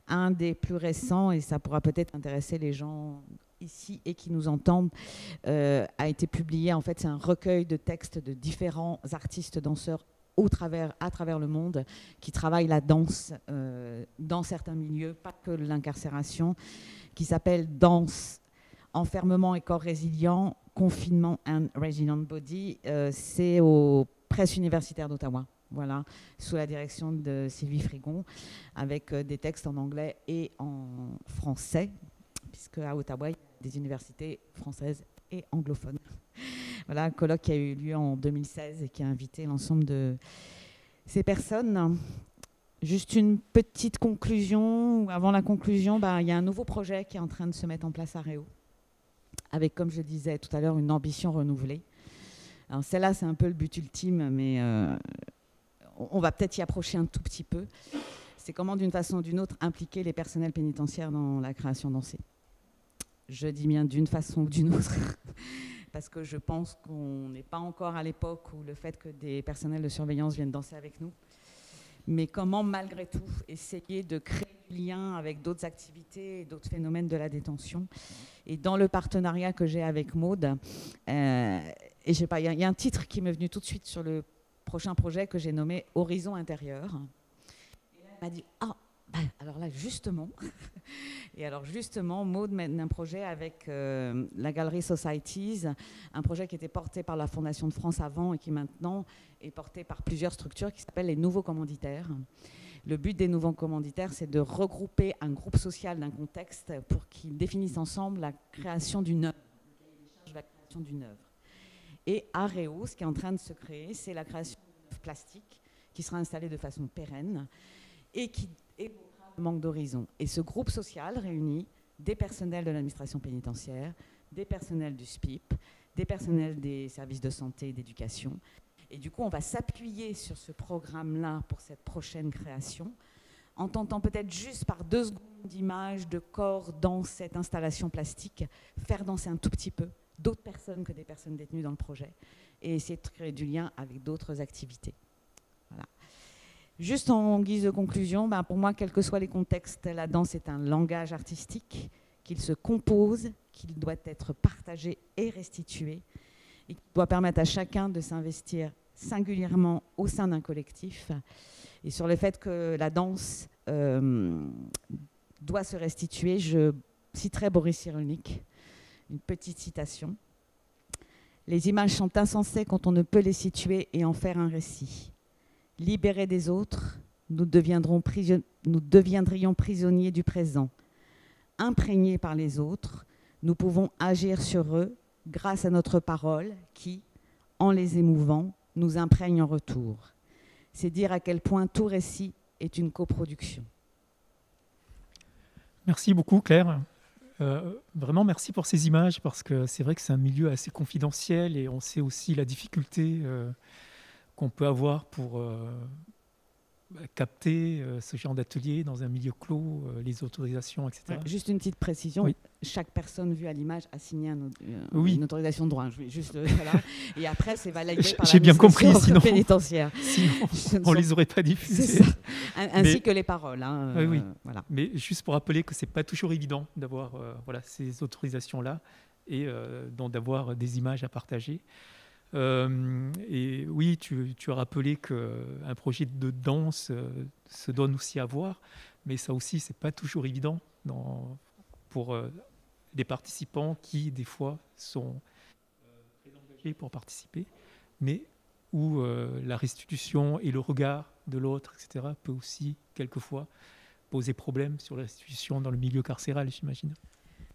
Un des plus récents, et ça pourra peut-être intéresser les gens ici et qui nous entendent, a été publié. En fait, c'est un recueil de textes de différents artistes danseurs à travers le monde qui travaillent la danse dans certains milieux, pas que l'incarcération, qui s'appelle « Danse, enfermement et corps résilient, confinement and resilient body ». C'est aux presses universitaires d'Ottawa. Voilà, sous la direction de Sylvie Frigon, avec des textes en anglais et en français, puisque à Ottawa, il y a des universités françaises et anglophones. Voilà, un colloque qui a eu lieu en 2016 et qui a invité l'ensemble de ces personnes. Juste une petite conclusion. Avant la conclusion, il y a un nouveau projet qui est en train de se mettre en place à Réau, avec, comme je disais tout à l'heure, une ambition renouvelée. Alors celle-là, c'est un peu le but ultime, mais on va peut-être y approcher un tout petit peu. C'est comment, d'une façon ou d'une autre, impliquer les personnels pénitentiaires dans la création dansée. Je dis bien d'une façon ou d'une autre. parce que je pense qu'on n'est pas encore à l'époque où le fait que des personnels de surveillance viennent danser avec nous. Mais comment, malgré tout, essayer de créer du lien avec d'autres activités et d'autres phénomènes de la détention. Et dans le partenariat que j'ai avec Maud, et je sais pas, il y a un titre qui m'est venu tout de suite sur le prochain projet que j'ai nommé Horizon intérieur. Et là, elle m'a dit « Ah, alors là, justement !» Et alors justement, Maud mène un projet avec la Galerie Societies, un projet qui était porté par la Fondation de France avant et qui maintenant est porté par plusieurs structures qui s'appellent les Nouveaux Commanditaires. Le but des Nouveaux Commanditaires, c'est de regrouper un groupe social d'un contexte pour qu'ils définissent ensemble la création d'une œuvre, la création d'une œuvre. Et à Réau, ce qui est en train de se créer, c'est la création d'une œuvre plastique qui sera installée de façon pérenne et qui évoquera le manque d'horizon. Et ce groupe social réunit des personnels de l'administration pénitentiaire, des personnels du SPIP, des personnels des services de santé et d'éducation. Et du coup, on va s'appuyer sur ce programme-là pour cette prochaine création, en tentant peut-être juste par 2 secondes d'image de corps dans cette installation plastique, faire danser un tout petit peu d'autres personnes que des personnes détenues dans le projet, et essayer de créer du lien avec d'autres activités. Voilà. Juste en guise de conclusion, pour moi, quels que soient les contextes, la danse est un langage artistique, qu'il se compose, qu'il doit être partagé et restitué, et qui doit permettre à chacun de s'investir singulièrement au sein d'un collectif, et sur le fait que la danse doit se restituer, je citerai Boris Cyrulnik, une petite citation. « Les images sont insensées quand on ne peut les situer et en faire un récit. Libérés des autres, nous deviendrions prisonniers du présent. Imprégnés par les autres, nous pouvons agir sur eux grâce à notre parole qui, en les émouvant, nous imprègne en retour. C'est dire à quel point tout récit est une coproduction. » Merci beaucoup, Claire. Vraiment, merci pour ces images, parce que c'est vrai que c'est un milieu assez confidentiel et on sait aussi la difficulté qu'on peut avoir pour capter ce genre d'atelier dans un milieu clos, les autorisations, etc. Ouais, juste une petite précision, oui. Chaque personne vue à l'image a signé une autorisation de droit. Juste, voilà. Et après, c'est validé par l'administration pénitentiaire. Sinon, on ne les aurait pas diffusées. Ainsi que les paroles. Hein, oui. Voilà. Mais juste pour rappeler que ce n'est pas toujours évident d'avoir ces autorisations-là et donc d'avoir des images à partager. Et oui, tu as rappelé qu'un projet de danse se donne aussi à voir, mais ça aussi, ce n'est pas toujours évident pour des participants qui, des fois, sont très engagés pour participer, mais où la restitution et le regard de l'autre, etc., peut aussi, quelquefois, poser problème sur la restitution dans le milieu carcéral, j'imagine.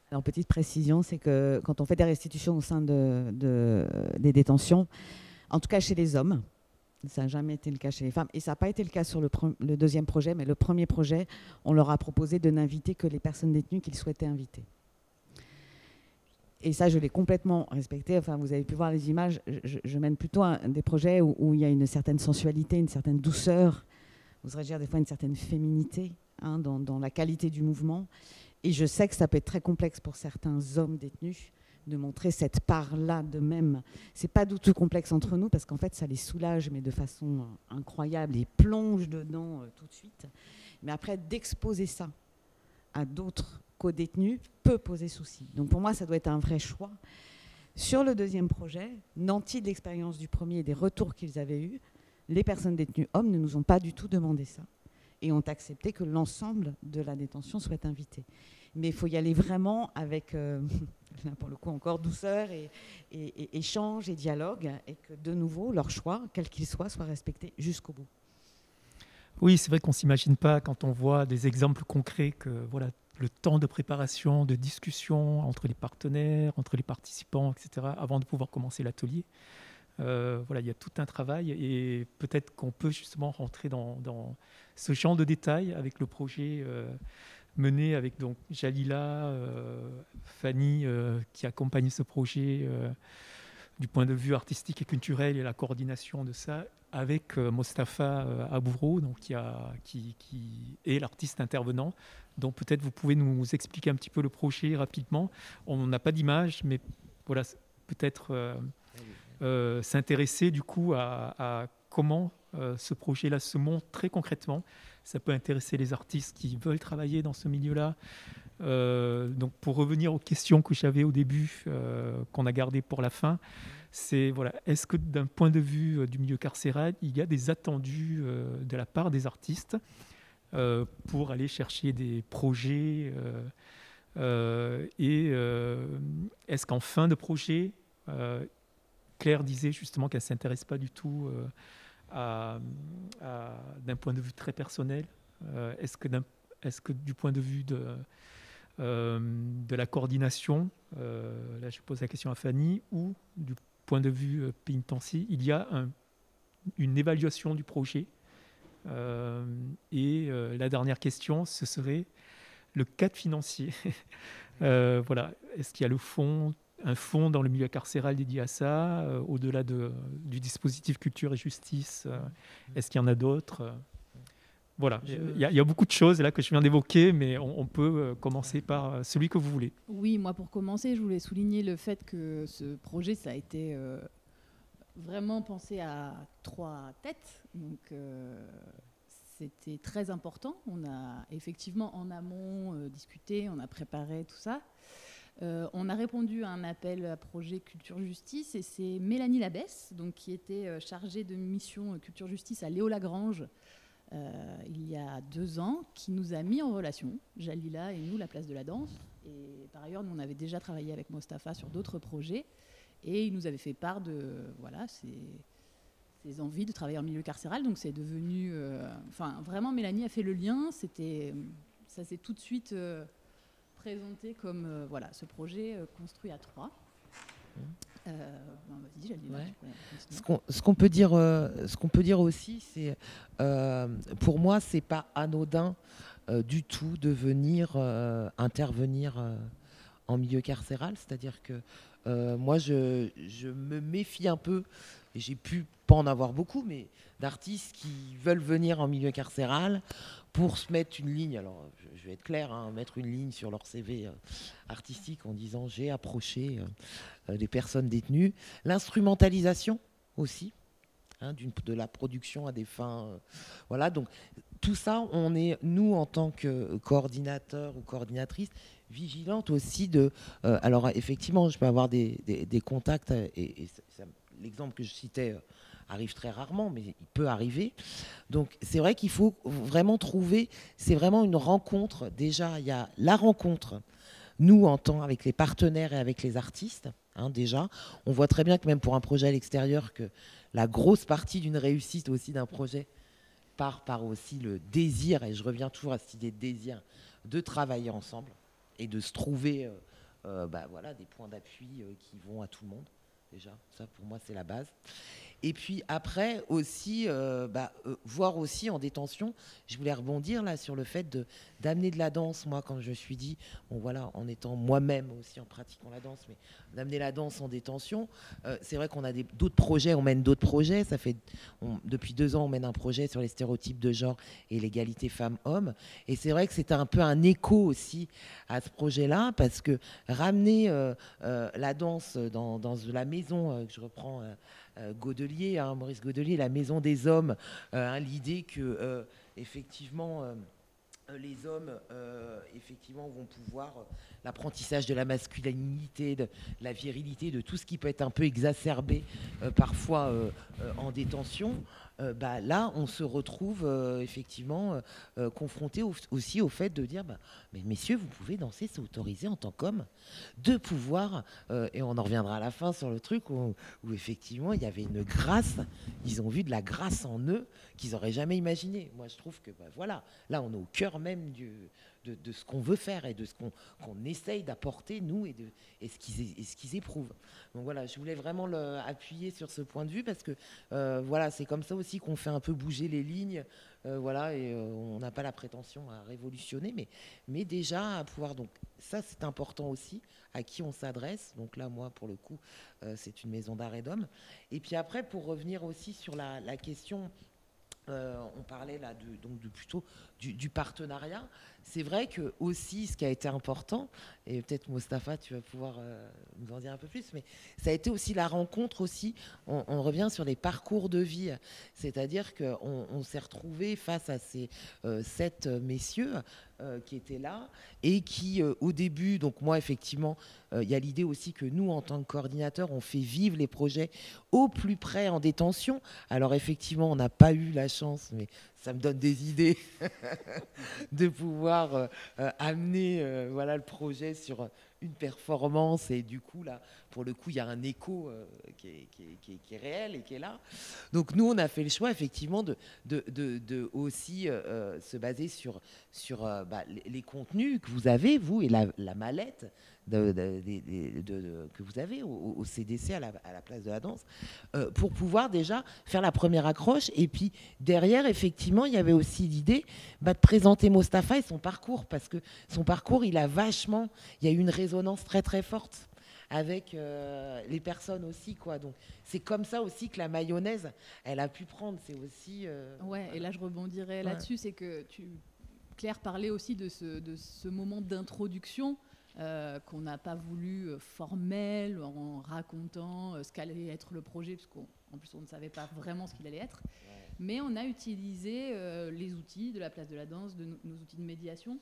Alors, petite précision, c'est que quand on fait des restitutions au sein des détentions, en tout cas chez les hommes, ça n'a jamais été le cas chez les femmes, et ça n'a pas été le cas sur le deuxième projet, mais le premier projet, on leur a proposé de n'inviter que les personnes détenues qu'ils souhaitaient inviter. Et ça, je l'ai complètement respecté. Enfin, vous avez pu voir les images. Je mène plutôt des projets où il y a une certaine sensualité, une certaine douceur, oserais dire des fois une certaine féminité dans la qualité du mouvement. Et je sais que ça peut être très complexe pour certains hommes détenus de montrer cette part-là d'eux-mêmes. C'est pas du tout complexe entre nous parce qu'en fait, ça les soulage, mais de façon incroyable. Ils plongent dedans tout de suite. Mais après, d'exposer ça à d'autres co-détenus peut poser souci. Donc pour moi, ça doit être un vrai choix. Sur le deuxième projet, nanti de l'expérience du premier et des retours qu'ils avaient eus, les personnes détenues hommes ne nous ont pas du tout demandé ça et ont accepté que l'ensemble de la détention soit invité. Mais il faut y aller vraiment avec, pour le coup, encore douceur et échange et dialogue, et que de nouveau, leur choix, quel qu'il soit respecté jusqu'au bout. Oui, c'est vrai qu'on ne s'imagine pas quand on voit des exemples concrets que voilà, le temps de préparation, de discussion entre les partenaires, entre les participants, etc., avant de pouvoir commencer l'atelier. Voilà, il y a tout un travail et peut-être qu'on peut justement rentrer dans ce genre de détails avec le projet mené avec donc Jalila, Fanny qui accompagne ce projet du point de vue artistique et culturel et la coordination de ça avec Mostafa Abouro, donc qui est l'artiste intervenant. Donc peut-être vous pouvez nous expliquer un petit peu le projet rapidement. On n'a pas d'image, mais voilà, peut-être s'intéresser du coup à comment ce projet-là se monte très concrètement. Ça peut intéresser les artistes qui veulent travailler dans ce milieu-là. Donc pour revenir aux questions que j'avais au début, qu'on a gardées pour la fin, c'est voilà, est-ce que d'un point de vue du milieu carcéral, il y a des attendus de la part des artistes pour aller chercher des projets est-ce qu'en fin de projet, Claire disait justement qu'elle ne s'intéresse pas du tout d'un point de vue très personnel. Est-ce que du point de vue de la coordination, là je pose la question à Fanny, ou du point de vue pénitentiaire, il y a une évaluation du projet. La dernière question, ce serait le cadre financier. Voilà. Est-ce qu'il y a un fonds dans le milieu carcéral dédié à ça, au-delà du dispositif culture et justice, est-ce qu'il y en a d'autres? Voilà, il y a beaucoup de choses là que je viens d'évoquer, mais on peut commencer par celui que vous voulez. Oui, moi pour commencer, je voulais souligner le fait que ce projet, ça a été vraiment pensé à 3 têtes. Donc c'était très important. On a effectivement en amont discuté, on a préparé tout ça. On a répondu à un appel à projet Culture Justice et c'est Mélanie Labesse, donc, qui était chargée de mission Culture Justice à Léo-Lagrange il y a 2 ans, qui nous a mis en relation, Jalila et nous, la Place de la Danse. Et par ailleurs, nous, on avait déjà travaillé avec Mostafa sur d'autres projets et il nous avait fait part de ses envies de travailler en milieu carcéral. Donc c'est devenu... vraiment, Mélanie a fait le lien. Ça s'est tout de suite présenté comme ce projet construit à 3. Vas-y, Jalila. Ouais. Ce qu'on peut dire aussi, c'est pour moi, c'est pas anodin du tout de venir intervenir en milieu carcéral. C'est-à-dire que moi, je me méfie un peu, et j'ai pu pas en avoir beaucoup, mais d'artistes qui veulent venir en milieu carcéral pour se mettre une ligne, alors je vais être clair, mettre une ligne sur leur CV artistique en disant j'ai approché des personnes détenues. L'instrumentalisation aussi, de la production à des fins... voilà, donc tout ça, on est, nous, en tant que coordinateurs ou coordinatrices, vigilantes aussi de... alors effectivement, je peux avoir des contacts, et l'exemple que je citais arrive très rarement, mais il peut arriver. Donc c'est vrai qu'il faut vraiment trouver, c'est vraiment une rencontre. Déjà, il y a la rencontre, nous, en tant avec les partenaires et avec les artistes, déjà. On voit très bien que même pour un projet à l'extérieur, que la grosse partie d'une réussite aussi d'un projet part par aussi le désir, et je reviens toujours à cette idée de désir, de travailler ensemble et de se trouver des points d'appui qui vont à tout le monde. Déjà, ça pour moi c'est la base. Et puis après aussi, voir aussi en détention, je voulais rebondir là sur le fait d'amener de la danse. Moi, quand je me suis dit, bon voilà, en étant moi-même aussi en pratiquant la danse, mais d'amener la danse en détention, c'est vrai qu'on a d'autres projets, on mène d'autres projets. Depuis 2 ans, on mène un projet sur les stéréotypes de genre et l'égalité femmes-hommes. Et c'est vrai que c'était un peu un écho aussi à ce projet-là, parce que ramener la danse dans la maison, que je reprends... Godelier, Maurice Godelier, la maison des hommes, l'idée que effectivement les hommes effectivement vont pouvoir l'apprentissage de la masculinité, de la virilité, de tout ce qui peut être un peu exacerbé parfois en détention. Là, on se retrouve effectivement confronté aussi au fait de dire mais messieurs, vous pouvez danser, c'est autorisé en tant qu'homme, de pouvoir, et on en reviendra à la fin sur le truc où effectivement il y avait une grâce, ils ont vu de la grâce en eux qu'ils n'auraient jamais imaginé. Moi, je trouve que voilà, là, on est au cœur même de ce qu'on veut faire et de ce qu'on essaye d'apporter, nous, et ce qu'ils éprouvent. Donc voilà, je voulais vraiment appuyer sur ce point de vue parce que voilà, c'est comme ça aussi qu'on fait un peu bouger les lignes, voilà, et on n'a pas la prétention à révolutionner, mais déjà à pouvoir, donc ça c'est important aussi, à qui on s'adresse. Donc là, moi, pour le coup, c'est une maison d'arrêt d'hommes. Et puis après, pour revenir aussi sur la question... on parlait là plutôt du partenariat. C'est vrai que aussi, ce qui a été important, et peut-être Mostafa, tu vas pouvoir nous en dire un peu plus, mais ça a été aussi la rencontre aussi, on revient sur les parcours de vie, c'est-à-dire qu'on s'est retrouvés face à ces 7 messieurs qui étaient là et qui, au début, donc moi, effectivement, il y a l'idée aussi que nous, en tant que coordinateurs, on fait vivre les projets au plus près en détention. Alors, effectivement, on n'a pas eu la chance, mais ça me donne des idées de pouvoir amener voilà, le projet sur une performance. Et du coup, là, pour le coup, il y a un écho qui est réel et qui est là. Donc, nous, on a fait le choix, effectivement, de aussi se baser sur les contenus que vous avez, vous, et la mallette que vous avez au CDC à la place de la danse, pour pouvoir déjà faire la première accroche. Et puis derrière, effectivement, il y avait aussi l'idée de présenter Mostafa et son parcours, parce que son parcours, il y a eu une résonance très très forte avec les personnes aussi, quoi. Donc c'est comme ça aussi que la mayonnaise, elle a pu prendre. C'est aussi ouais, et là je rebondirais là-dessus, c'est que Claire parlait aussi de ce moment d'introduction qu'on n'a pas voulu formel, en racontant ce qu'allait être le projet, parce qu'en plus on ne savait pas vraiment ce qu'il allait être. Ouais. Mais on a utilisé les outils de la place de la danse, nos outils de médiation,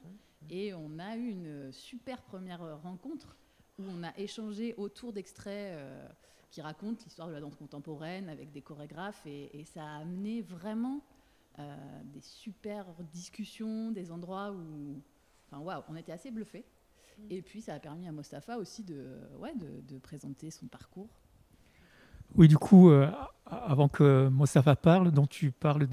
et on a eu une super première rencontre où on a échangé autour d'extraits qui racontent l'histoire de la danse contemporaine avec des chorégraphes, et ça a amené vraiment des super discussions, des endroits où, enfin waouh, on était assez bluffés. Et puis ça a permis à Mostafa aussi de présenter son parcours. Oui, du coup, avant que Mostafa parle, donc tu parles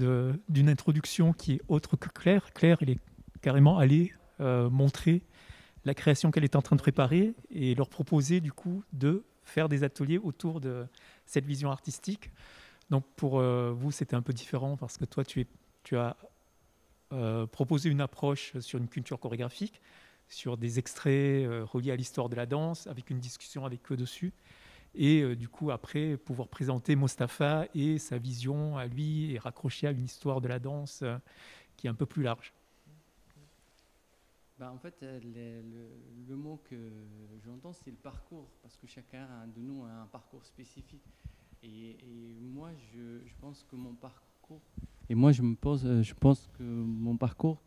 d'une introduction qui est autre que Claire. Claire, elle est carrément allée montrer la création qu'elle est en train de préparer et leur proposer du coup de faire des ateliers autour de cette vision artistique. Donc pour vous, c'était un peu différent parce que toi, tu as proposé une approche sur une culture chorégraphique, sur des extraits reliés à l'histoire de la danse, avec une discussion avec eux dessus. Et du coup, après, pouvoir présenter Mostafa et sa vision à lui et raccrocher à une histoire de la danse qui est un peu plus large. En fait, le mot que j'entends, c'est le parcours, parce que chacun de nous a un parcours spécifique. Et moi, je pense que mon parcours... Et moi, je pense que mon parcours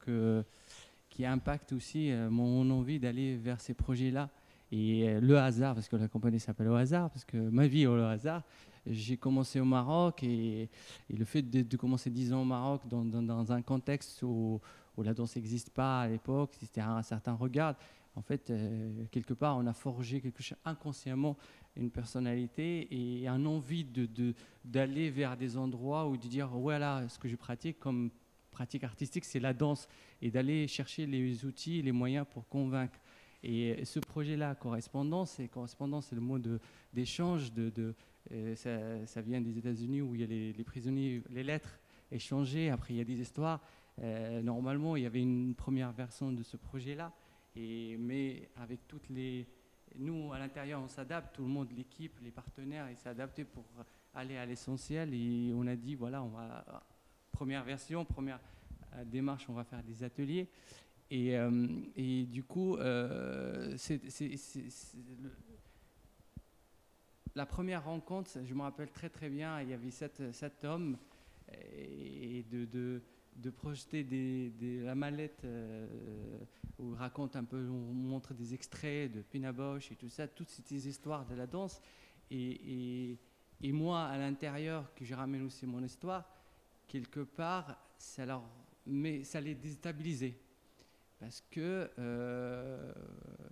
qui impacte aussi mon envie d'aller vers ces projets-là. Et le hasard, parce que la compagnie s'appelle Au Hasard, parce que ma vie est au hasard. J'ai commencé au Maroc et le fait de commencer 10 ans au Maroc dans un contexte où la danse n'existe pas à l'époque, c'était un certain regard. En fait, quelque part, on a forgé quelque chose inconsciemment, une personnalité et un envie d'aller vers des endroits où de dire voilà, ce que je pratique comme pratique artistique, c'est la danse, et d'aller chercher les outils, les moyens pour convaincre. Et ce projet-là, correspondance, c'est le mot d'échange. Ça vient des États-Unis où il y a les prisonniers, les lettres échangées. Après, il y a des histoires. Normalement, il y avait une première version de ce projet-là. Mais avec toutes les... Nous, à l'intérieur, on s'adapte. Tout le monde, l'équipe, les partenaires, ils s'adaptent pour aller à l'essentiel. Et on a dit, voilà, on va... Première version, première démarche, on va faire des ateliers. Et du coup, la première rencontre, je me rappelle très très bien, il y avait 7 hommes, et de projeter la mallette où on raconte un peu, on montre des extraits de Pina Bausch et tout ça, toutes ces histoires de la danse. Et moi, à l'intérieur, que je ramène aussi mon histoire, quelque part, ça les déstabilisait. Parce que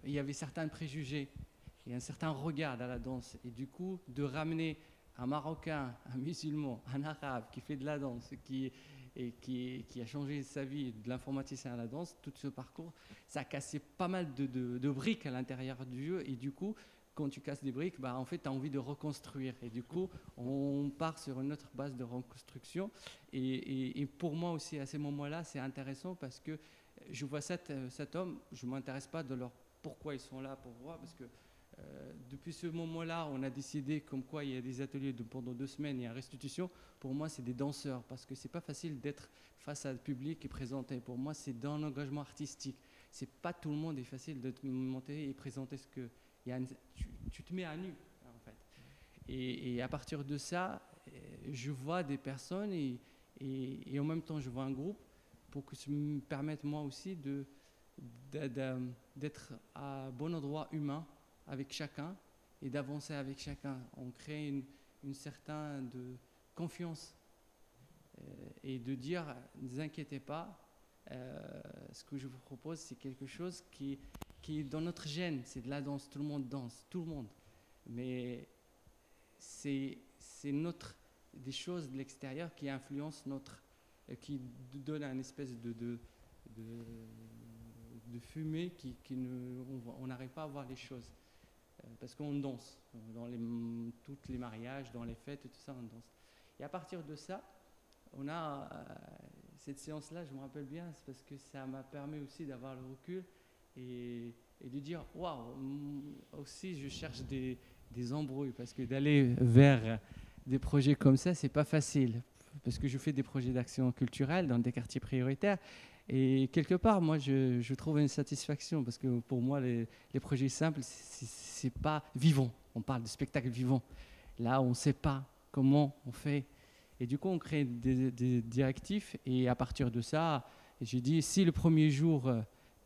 il y avait certains préjugés et un certain regard à la danse. Et du coup, de ramener un Marocain, un musulman, un Arabe qui fait de la danse, qui a changé sa vie de l'informaticien à la danse, tout ce parcours, ça a cassé pas mal de briques à l'intérieur du jeu. Et du coup, quand tu casses des briques, en fait, tu as envie de reconstruire. Et du coup, on part sur une autre base de reconstruction. Et pour moi aussi, à ces moments-là, c'est intéressant parce que je vois cet homme, je ne m'intéresse pas de leur pourquoi ils sont là pour voir, parce que Depuis ce moment-là, on a décidé comme quoi il y a des ateliers pendant 2 semaines, il y a restitution. Pour moi, c'est des danseurs parce que c'est pas facile d'être face à le public et présenter. Pour moi, c'est dans l'engagement artistique. C'est pas tout le monde est facile de te monter et présenter ce que tu te mets à nu en fait. Et à partir de ça, je vois des personnes et en même temps je vois un groupe pour que ça me permette moi aussi d'être à bon endroit humain avec chacun et d'avancer avec chacun. On crée une certaine de confiance et de dire ne vous inquiétez pas, ce que je vous propose c'est quelque chose qui est dans notre gène, c'est de la danse, tout le monde danse, tout le monde, mais c'est des choses de l'extérieur qui influencent qui donnent une espèce de fumée on n'arrive pas à voir les choses. Parce qu'on danse, dans tous les mariages, dans les fêtes et tout ça, on danse. Et à partir de ça, on a cette séance-là, je me rappelle bien, c'est parce que ça m'a permis aussi d'avoir le recul et de dire, waouh, aussi je cherche des embrouilles, parce que d'aller vers des projets comme ça, c'est pas facile. Parce que je fais des projets d'action culturelle dans des quartiers prioritaires. Et quelque part, moi, je trouve une satisfaction parce que pour moi, les projets simples, c'est pas vivant. On parle de spectacle vivant. Là, on ne sait pas comment on fait. Et du coup, on crée des directives. Et à partir de ça, j'ai dit, si le premier jour,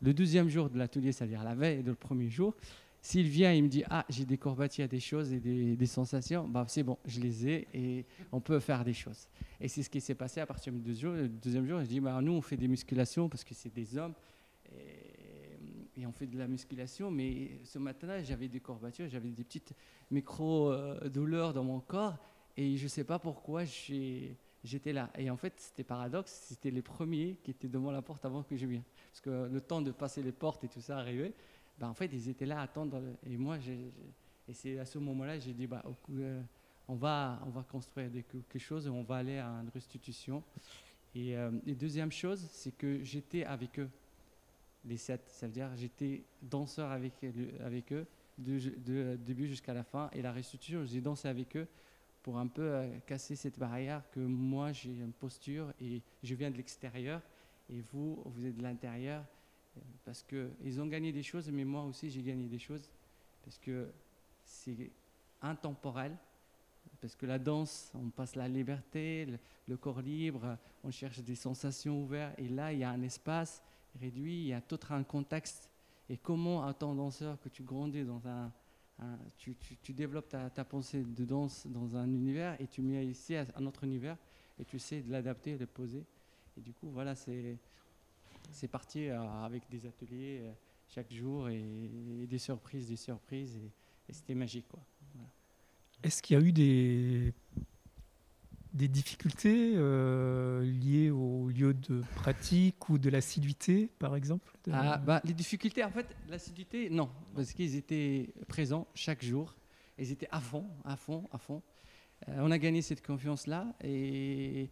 le 12e jour de l'atelier, c'est-à-dire la veille de le premier jour, s'il vient, il me dit, ah, j'ai des courbatures, des choses et des sensations, bah, c'est bon, je les ai et on peut faire des choses. Et c'est ce qui s'est passé à partir du deuxième jour. Je dis, bah, nous, on fait des musculations parce que c'est des hommes et on fait de la musculation. Mais ce matin-là, j'avais des courbatures, j'avais des petites micro-douleurs dans mon corps et je ne sais pas pourquoi j'étais là. Et en fait, c'était paradoxe, c'était les premiers qui étaient devant la porte avant que je vienne. Parce que le temps de passer les portes et tout ça arrivait. Ben, en fait, ils étaient là à attendre. Et moi, et c'est à ce moment-là, j'ai dit, bah, on va construire quelque chose et on va aller à une restitution. Et deuxième chose, c'est que j'étais avec eux, les 7. Ça veut dire j'étais danseur avec eux, de début jusqu'à la fin. Et la restitution, j'ai dansé avec eux pour un peu casser cette barrière que moi, j'ai une posture et je viens de l'extérieur et vous êtes de l'intérieur. Parce qu'ils ont gagné des choses, mais moi aussi j'ai gagné des choses, parce que c'est intemporel, parce que la danse, on passe la liberté, le corps libre, on cherche des sensations ouvertes, et là il y a un espace réduit, il y a tout un contexte, et comment en tant que danseur que tu grandis dans tu développes ta pensée de danse dans un univers, et tu mets ici un autre univers, et tu sais de l'adapter, de le poser, et du coup voilà, c'est parti avec des ateliers chaque jour et des surprises, et c'était magique, quoi. Voilà. Est-ce qu'il y a eu des difficultés liées au lieu de pratique ou de l'assiduité, par exemple Les difficultés, en fait, l'assiduité, non, parce qu'ils étaient présents chaque jour, ils étaient à fond. On a gagné cette confiance-là et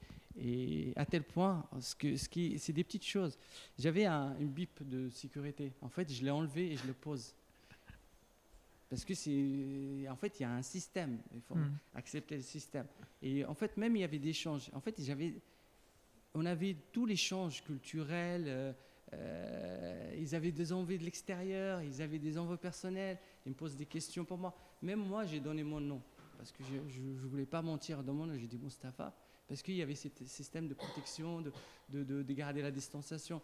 à tel point, c'est des petites choses. J'avais une bip de sécurité. En fait, je l'ai enlevé et je le pose. Parce que en fait, il y a un système. Il faut accepter le système. Et en fait, même il y avait des échanges. En fait, on avait tous les échanges culturels. Ils avaient des envies de l'extérieur. Ils avaient des envies personnelles. Ils me posent des questions pour moi. Même moi, j'ai donné mon nom. Parce que je ne voulais pas mentir dans mon nom. J'ai dit Mustapha. Parce qu'il y avait ce système de protection, de garder la distanciation.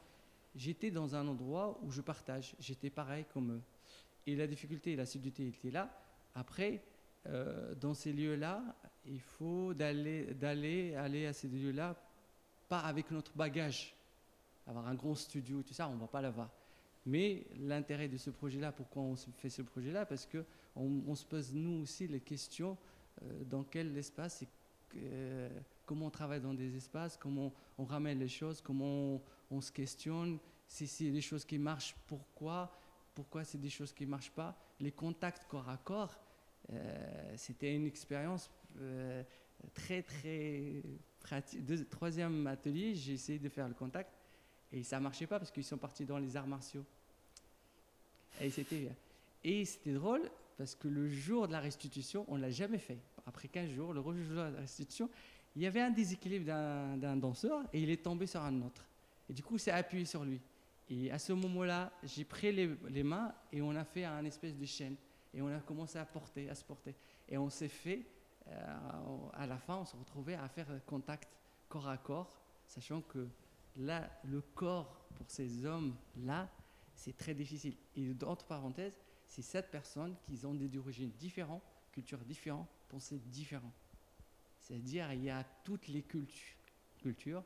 J'étais dans un endroit où je partage. J'étais pareil comme eux. Et la difficulté et l'assiduité étaient là. Après, dans ces lieux-là, il faut aller à ces lieux-là, pas avec notre bagage. Avoir un grand studio, tout ça, on ne va pas l'avoir. Mais l'intérêt de ce projet-là, pourquoi on fait ce projet-là? Parce qu'on se pose nous aussi les questions dans quel espace comment on travaille dans des espaces, comment on ramène les choses, comment on se questionne, si c'est des choses qui marchent, pourquoi c'est des choses qui ne marchent pas. Les contacts corps à corps, c'était une expérience très très pratique. Troisième atelier, j'ai essayé de faire le contact et ça ne marchait pas parce qu'ils sont partis dans les arts martiaux. Et c'était drôle parce que le jour de la restitution, on ne l'a jamais fait. Après 15 jours, le jour de la restitution, il y avait un déséquilibre d'un danseur et il est tombé sur un autre. Et du coup, c'est appuyé sur lui. Et à ce moment-là, j'ai pris les mains et on a fait un espèce de chaîne. Et on a commencé à se porter. Et on s'est fait, à la fin, on se retrouvait à faire contact corps à corps, sachant que là, le corps pour ces hommes-là, c'est très difficile. Et entre parenthèses, c'est 7 personnes qui ont des origines différentes, cultures différentes, pensées différentes. C'est-à-dire, il y a toutes les cultures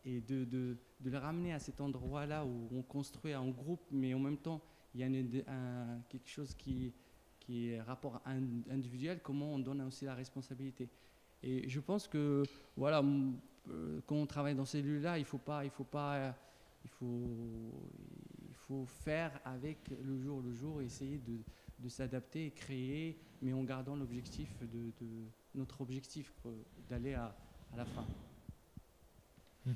et de les ramener à cet endroit-là où on construit en groupe, mais en même temps, il y a quelque chose qui est rapport individuel, comment on donne aussi la responsabilité. Et je pense que, voilà, quand on travaille dans ces lieux-là, il faut faire avec le jour, essayer de s'adapter et créer, mais en gardant l'objectif notre objectif, d'aller à la fin. Ouais.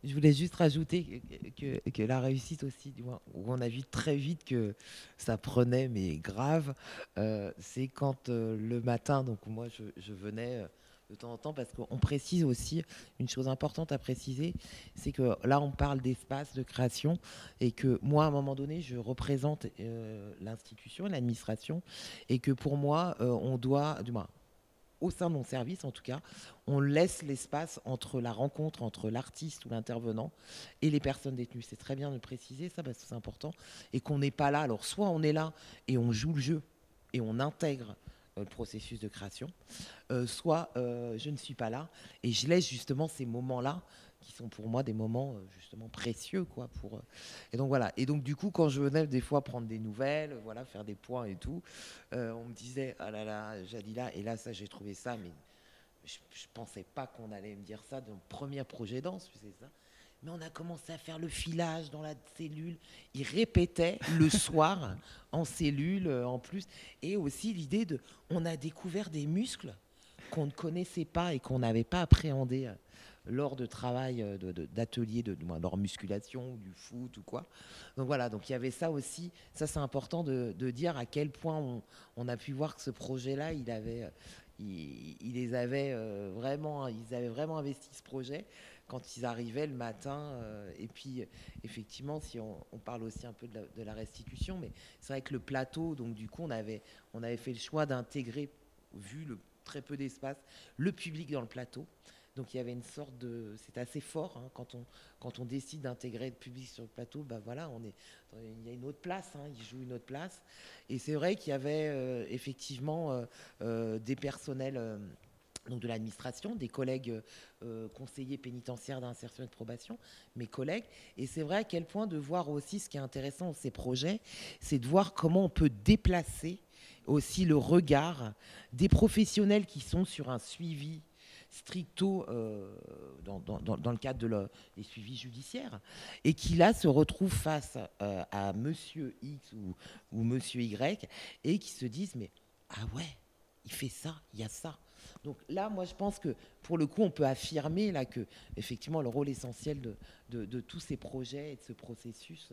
Je voulais juste rajouter que la réussite aussi, où on a vu très vite que ça prenait, mais grave, c'est quand le matin, donc moi je venais de temps en temps, parce qu'on précise aussi, une chose importante à préciser, c'est que là on parle d'espace de création, et que moi à un moment donné je représente l'institution, l'administration, et que pour moi on doit, du moins au sein de mon service en tout cas, on laisse l'espace entre la rencontre entre l'artiste ou l'intervenant et les personnes détenues. C'est très bien de préciser ça parce que c'est important, et qu'on n'est pas là, alors soit on est là et on joue le jeu et on intègre le processus de création, soit je ne suis pas là et je laisse justement ces moments-là qui sont pour moi des moments justement précieux, quoi, et donc voilà. Et donc du coup, quand je venais des fois prendre des nouvelles, voilà, faire des points et tout, on me disait ah là là, Jadila, et là ça j'ai trouvé ça, mais je pensais pas qu'on allait me dire ça dans le premier projet danse, tu sais ça. Mais on a commencé à faire le filage dans la cellule. Il répétait le soir en cellule en plus. Et aussi l'idée on a découvert des muscles qu'on ne connaissait pas et qu'on n'avait pas appréhendés lors de travail d'ateliers de leur musculation, du foot ou quoi. Donc voilà, donc il y avait ça aussi. Ça c'est important de dire à quel point on a pu voir que ce projet-là, ils avaient vraiment investi ce projet quand ils arrivaient le matin. Et puis effectivement, si on parle aussi un peu de la restitution, mais c'est vrai que le plateau, donc du coup on avait fait le choix d'intégrer, vu le très peu d'espace, le public dans le plateau. Donc il y avait une sorte de... C'est assez fort hein, quand on décide d'intégrer le public sur le plateau, bah voilà, il y a une autre place, hein, il joue une autre place. Et c'est vrai qu'il y avait effectivement des personnels donc de l'administration, des collègues conseillers pénitentiaires d'insertion et de probation, mes collègues. Et c'est vrai à quel point de voir aussi ce qui est intéressant dans ces projets, c'est de voir comment on peut déplacer aussi le regard des professionnels qui sont sur un suivi stricto dans le cadre des suivis judiciaires, et qui là se retrouvent face à monsieur X ou monsieur Y, et qui se disent mais ah ouais, il fait ça, il y a ça. Donc là, moi, je pense que pour le coup, on peut affirmer là que effectivement le rôle essentiel de tous ces projets et de ce processus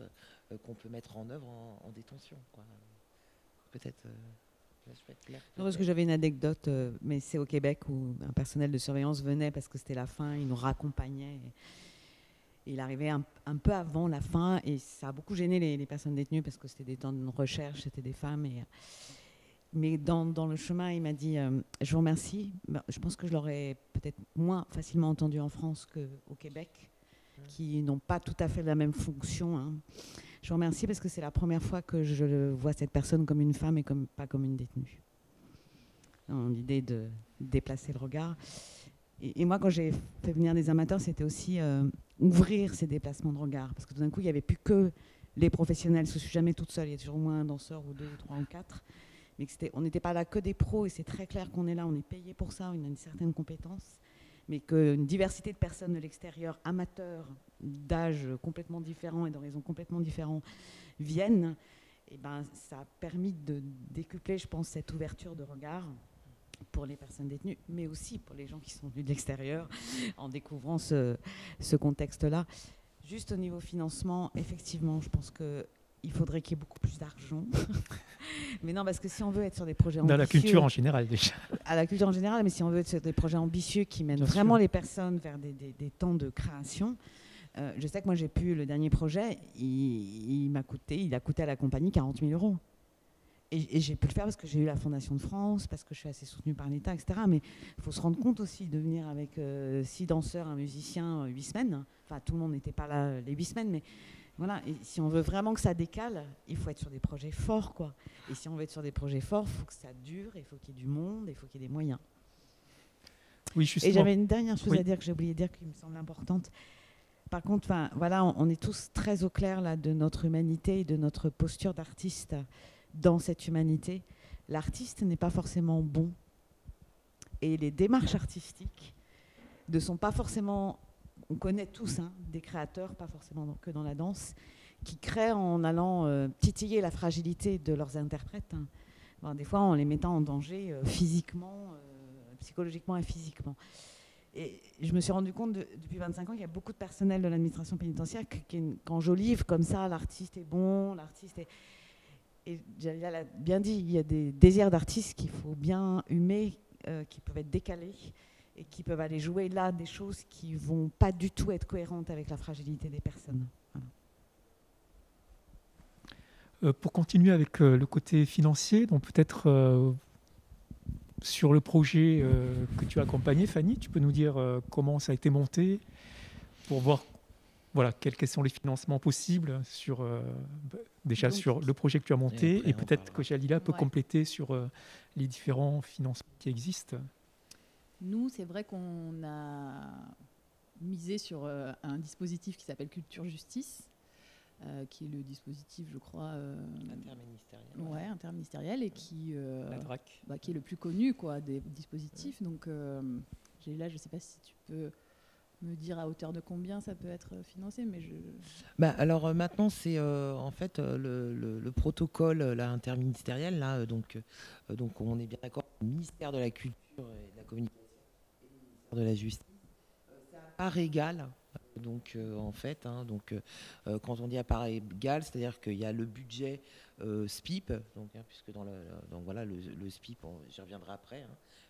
qu'on peut mettre en œuvre en détention, quoi. Peut-être. Non, parce que j'avais une anecdote, mais c'est au Québec où un personnel de surveillance venait parce que c'était la fin, il nous raccompagnait. Et il arrivait un peu avant la fin, et ça a beaucoup gêné les personnes détenues parce que c'était des temps de recherche, c'était des femmes. Mais dans le chemin, il m'a dit je vous remercie. Je pense que je l'aurais peut-être moins facilement entendu en France qu'au Québec, qui n'ont pas tout à fait la même fonction. Hein. Je vous remercie parce que c'est la première fois que je vois cette personne comme une femme et pas comme une détenue. L'idée de déplacer le regard. Et moi, quand j'ai fait venir des amateurs, c'était aussi ouvrir ces déplacements de regard. Parce que tout d'un coup, il n'y avait plus que les professionnels. Je ne suis jamais toute seule. Il y a toujours au moins un danseur ou 2 ou 3 ou 4. Mais on n'était pas là que des pros. Et c'est très clair qu'on est là. On est payé pour ça. On a une certaine compétence. Mais qu'une diversité de personnes de l'extérieur, amateurs, d'âge complètement différents et d'horizons complètement différents, viennent, et ben, ça a permis de décupler, je pense, cette ouverture de regard pour les personnes détenues, mais aussi pour les gens qui sont venus de l'extérieur en découvrant ce contexte-là. Juste au niveau financement, effectivement, je pense que il faudrait qu'il y ait beaucoup plus d'argent. Mais non, parce que si on veut être sur des projets ambitieux... Dans la culture en général, déjà. À la culture en général, mais si on veut être sur des projets ambitieux qui mènent vraiment les personnes vers des temps de création... je sais que moi, j'ai pu, le dernier projet, il a coûté à la compagnie 40 000 €. Et j'ai pu le faire parce que j'ai eu la Fondation de France, parce que je suis assez soutenue par l'État, etc. Mais il faut se rendre compte aussi de venir avec 6 danseurs, un musicien, 8 semaines. Enfin, tout le monde n'était pas là les 8 semaines, mais voilà. Et si on veut vraiment que ça décale, il faut être sur des projets forts, quoi. Et si on veut être sur des projets forts, il faut que ça dure, il faut qu'il y ait du monde, il faut qu'il y ait des moyens. Oui, justement. Et j'avais une dernière chose à dire que j'ai oublié de dire, qui me semble importante. Par contre, voilà, on est tous très au clair là, de notre humanité et de notre posture d'artiste. Dans cette humanité, l'artiste n'est pas forcément bon. Et les démarches artistiques ne sont pas forcément... On connaît tous des créateurs, pas forcément que dans la danse, qui créent en allant titiller la fragilité de leurs interprètes. Bon, des fois, en les mettant en danger physiquement, psychologiquement et physiquement. Et je me suis rendu compte depuis 25 ans qu'il y a beaucoup de personnel de l'administration pénitentiaire qui enjolivent comme ça, l'artiste est bon, l'artiste est... Et Jalila l'a bien dit, il y a des désirs d'artistes qu'il faut bien humer, qui peuvent être décalés et qui peuvent aller jouer là des choses qui ne vont pas du tout être cohérentes avec la fragilité des personnes. Voilà. Pour continuer avec le côté financier, donc peut-être sur le projet que tu as accompagné, Fanny, tu peux nous dire comment ça a été monté pour voir quels sont les financements possibles sur, déjà sur le projet que tu as monté et peut-être que Jalila peut compléter sur les différents financements qui existent. Nous, c'est vrai qu'on a misé sur un dispositif qui s'appelle Culture Justice, qui est le dispositif, je crois, interministériel. Ouais, interministériel et qui, la DRAC. Qui est le plus connu des dispositifs. Donc, Jalila, je ne sais pas si tu peux me dire à hauteur de combien ça peut être financé, mais alors maintenant, c'est en fait le protocole là, interministériel, là, donc on est bien d'accord, le ministère de la Culture et de la Communication et le ministère de la Justice, c'est à part égale. Donc en fait, quand on dit à part égale, c'est-à-dire qu'il y a le budget SPIP, puisque dans le SPIP, j'y reviendrai après,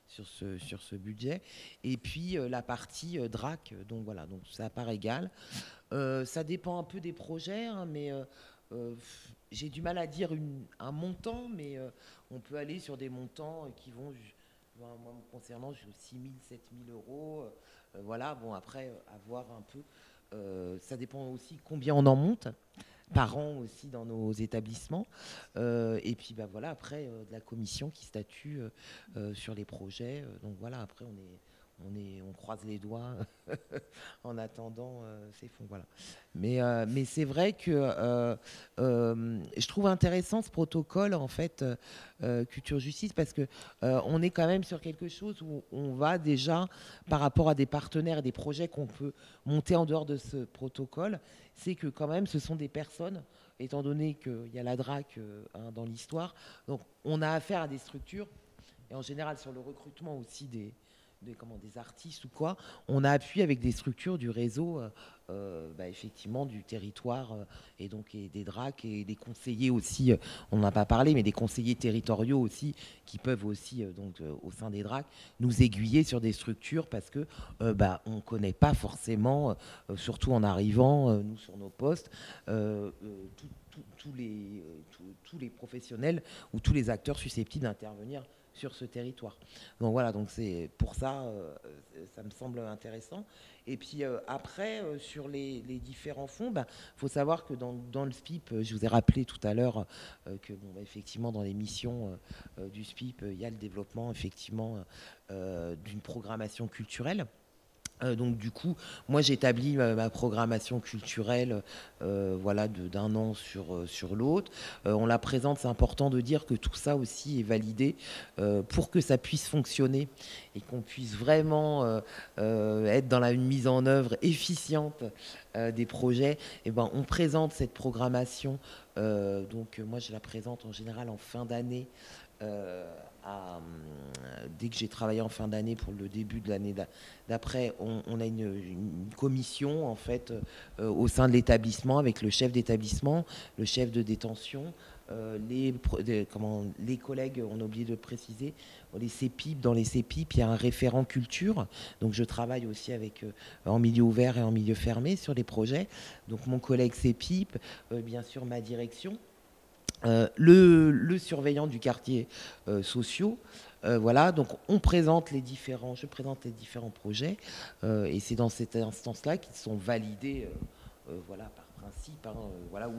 sur ce budget, et puis la partie DRAC, donc c'est à part égale. Ça dépend un peu des projets, mais j'ai du mal à dire un montant, mais on peut aller sur des montants qui vont, moi me concernant, jusqu'à 6 000, 7 000 euros. Voilà, bon, après, à voir un peu. Ça dépend aussi combien on en monte par an aussi dans nos établissements. Et puis, voilà, après, de la commission qui statue sur les projets. Donc, voilà, après, on croise les doigts en attendant ces fonds. Voilà. Mais c'est vrai que je trouve intéressant ce protocole, en fait, Culture Justice, parce que on est quand même sur quelque chose où on va déjà, par rapport à des partenaires et des projets qu'on peut monter en dehors de ce protocole, c'est que quand même, ce sont des personnes, étant donné qu'il y a la DRAC dans l'histoire, donc on a affaire à des structures, et en général sur le recrutement aussi des artistes ou quoi, on a appuyé avec des structures du réseau, effectivement, du territoire, et donc des DRAC et des conseillers aussi, on n'en a pas parlé, mais des conseillers territoriaux aussi, qui peuvent aussi, au sein des DRAC, nous aiguiller sur des structures parce que on ne connaît pas forcément, surtout en arrivant, nous, sur nos postes, tous les professionnels ou tous les acteurs susceptibles d'intervenir sur ce territoire. Donc voilà, donc c'est pour ça, ça me semble intéressant. Et puis après, sur les différents fonds, faut savoir que dans le SPIP, je vous ai rappelé tout à l'heure que effectivement dans les missions du SPIP, il y a le développement effectivement d'une programmation culturelle. Donc du coup, moi j'établis ma programmation culturelle d'un an sur l'autre. On la présente, c'est important de dire que tout ça aussi est validé pour que ça puisse fonctionner et qu'on puisse vraiment être dans une mise en œuvre efficiente des projets. Et on présente cette programmation, donc moi je la présente en général en fin d'année dès que j'ai travaillé en fin d'année pour le début de l'année d'après, on a une commission en fait au sein de l'établissement avec le chef d'établissement, le chef de détention, les collègues, on a oublié de le préciser, les CEPIP. Dans les CEPIP, il y a un référent culture. Donc je travaille aussi avec en milieu ouvert et en milieu fermé sur les projets. Donc mon collègue CEPIP, bien sûr ma direction. Le surveillant du quartier sociaux, voilà, donc je présente les différents projets et c'est dans cette instance-là qu'ils sont validés, voilà, par principe, hein, voilà,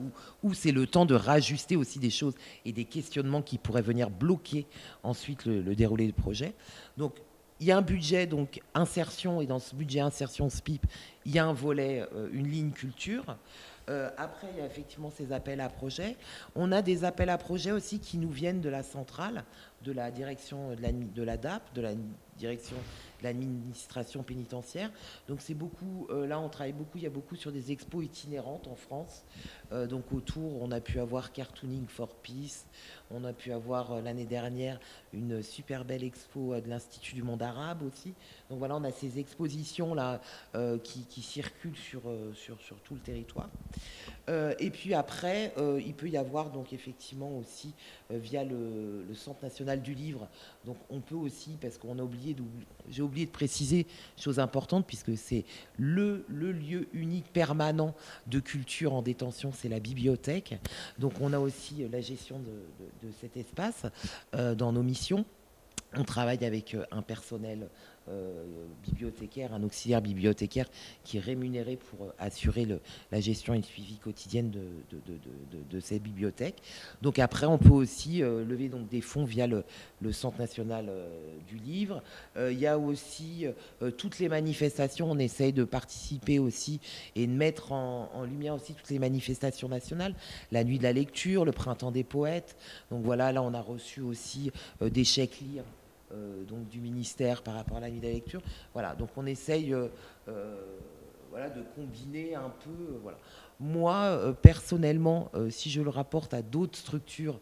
où c'est le temps de rajuster aussi des choses et des questionnements qui pourraient venir bloquer ensuite le déroulé du projet. Donc il y a un budget donc insertion, et dans ce budget insertion SPIP, il y a un volet, une ligne culture. Après, il y a effectivement ces appels à projets. On a des appels à projets aussi qui nous viennent de la centrale, de la direction de la DAP, de la direction de l'administration pénitentiaire. Donc c'est beaucoup, là on travaille beaucoup, il y a beaucoup sur des expos itinérantes en France. Donc autour, on a pu avoir Cartooning for Peace, on a pu avoir l'année dernière une super belle expo de l'Institut du monde arabe aussi. Donc voilà, on a ces expositions-là qui circulent sur tout le territoire. Et puis après, il peut y avoir donc effectivement aussi via le Centre national du livre. Donc on peut aussi, parce qu'on a j'ai oublié de préciser, chose importante, puisque c'est le lieu unique permanent de culture en détention, c'est la bibliothèque. Donc on a aussi la gestion de cet espace dans nos missions. On travaille avec un personnel bibliothécaire, un auxiliaire bibliothécaire qui est rémunéré pour assurer la gestion et le suivi quotidienne de ces bibliothèques. Donc après, on peut aussi lever donc des fonds via le Centre national du livre. Il y a aussi toutes les manifestations, on essaye de participer aussi et de mettre en lumière aussi toutes les manifestations nationales, la nuit de la lecture, le printemps des poètes. Donc voilà, là on a reçu aussi des chèques lire donc du ministère par rapport à la nuit de la lecture. Voilà, donc on essaye voilà, de combiner un peu. Voilà. Moi, personnellement, si je le rapporte à d'autres structures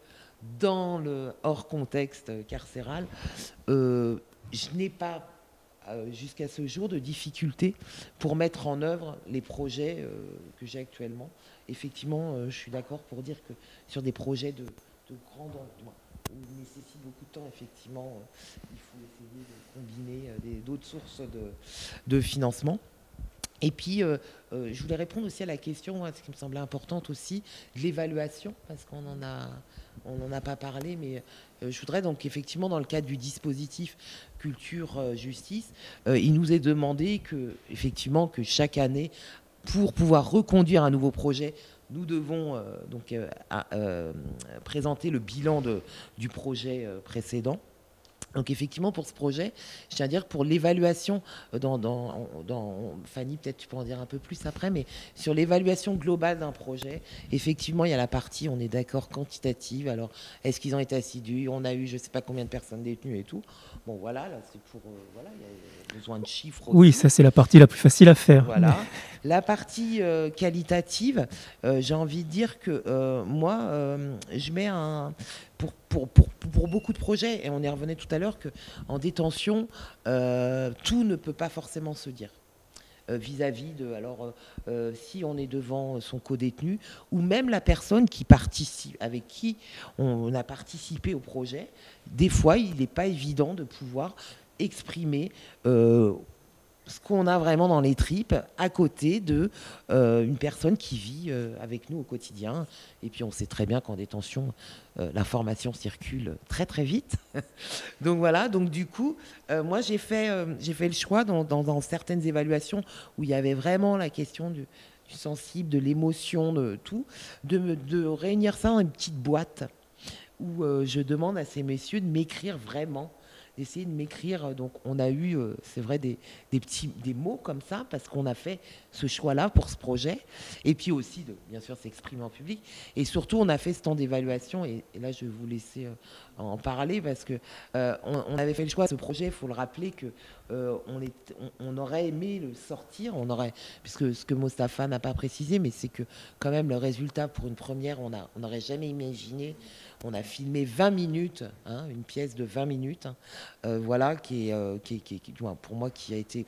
dans le hors contexte carcéral, je n'ai pas jusqu'à ce jour de difficultés pour mettre en œuvre les projets que j'ai actuellement. Effectivement, je suis d'accord pour dire que sur des projets de grande ampleur, où nécessite beaucoup de temps, effectivement, il faut essayer de combiner d'autres sources de financement. Et puis, je voulais répondre aussi à la question, ce qui me semblait importante aussi, de l'évaluation, parce qu'on n'en a pas parlé, mais je voudrais donc effectivement, dans le cadre du dispositif culture-justice, il nous est demandé effectivement, que chaque année, pour pouvoir reconduire un nouveau projet, nous devons donc présenter le bilan du projet précédent. Donc effectivement, pour ce projet, je tiens à dire pour l'évaluation, Fanny, peut-être tu peux en dire un peu plus après, mais sur l'évaluation globale d'un projet, effectivement, il y a la partie, on est d'accord, quantitative. Alors, est-ce qu'ils ont été assidus? On a eu, je ne sais pas combien de personnes détenues et tout. Bon, voilà, là, c'est pour... voilà, il y a besoin de chiffres aussi. Oui, ça, c'est la partie la plus facile à faire. Voilà. La partie qualitative, j'ai envie de dire que moi, je mets un... Pour beaucoup de projets, et on y revenait tout à l'heure, qu'en détention, tout ne peut pas forcément se dire. Vis-à-vis de, alors, si on est devant son co-détenu, ou même la personne qui participe, avec qui on a participé au projet, des fois, il n'est pas évident de pouvoir exprimer ce qu'on a vraiment dans les tripes à côté de une personne qui vit avec nous au quotidien. Et puis on sait très bien qu'en détention, l'information circule très très vite. Donc voilà, donc du coup, moi j'ai fait le choix dans certaines évaluations où il y avait vraiment la question du sensible, de l'émotion, de tout, de réunir ça dans une petite boîte où je demande à ces messieurs de m'écrire vraiment, d'essayer de m'écrire. Donc on a eu, c'est vrai, des mots comme ça, parce qu'on a fait ce choix-là pour ce projet. Et puis aussi, bien sûr, s'exprimer en public. Et surtout, on a fait ce temps d'évaluation. Et là, je vais vous laisser en parler, parce que on avait fait le choix de ce projet. Il faut le rappeler que on aurait aimé le sortir. Puisque ce que Mostafa n'a pas précisé, mais c'est que quand même le résultat pour une première, on n'aurait jamais imaginé. on a filmé 20 minutes, hein, une pièce de 20 minutes, voilà, qui pour moi,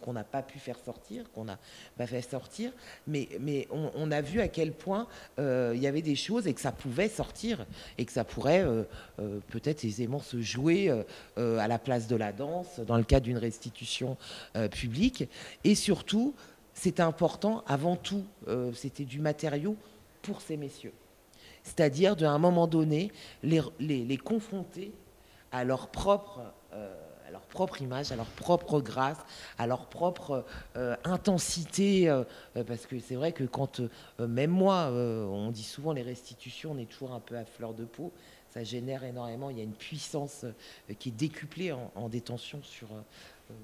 qu'on n'a pas pu faire sortir, qu'on n'a pas fait sortir, mais on a vu à quel point il y avait des choses et que ça pouvait sortir et que ça pourrait peut-être aisément se jouer à la place de la danse dans le cadre d'une restitution publique. Et surtout, c'était important, avant tout, c'était du matériau pour ces messieurs. C'est-à-dire, à un moment donné, les confronter à leur propre image, à leur propre grâce, à leur propre intensité. Parce que c'est vrai que quand, même moi, on dit souvent les restitutions, on est toujours un peu à fleur de peau. Ça génère énormément. Il y a une puissance qui est décuplée en détention sur...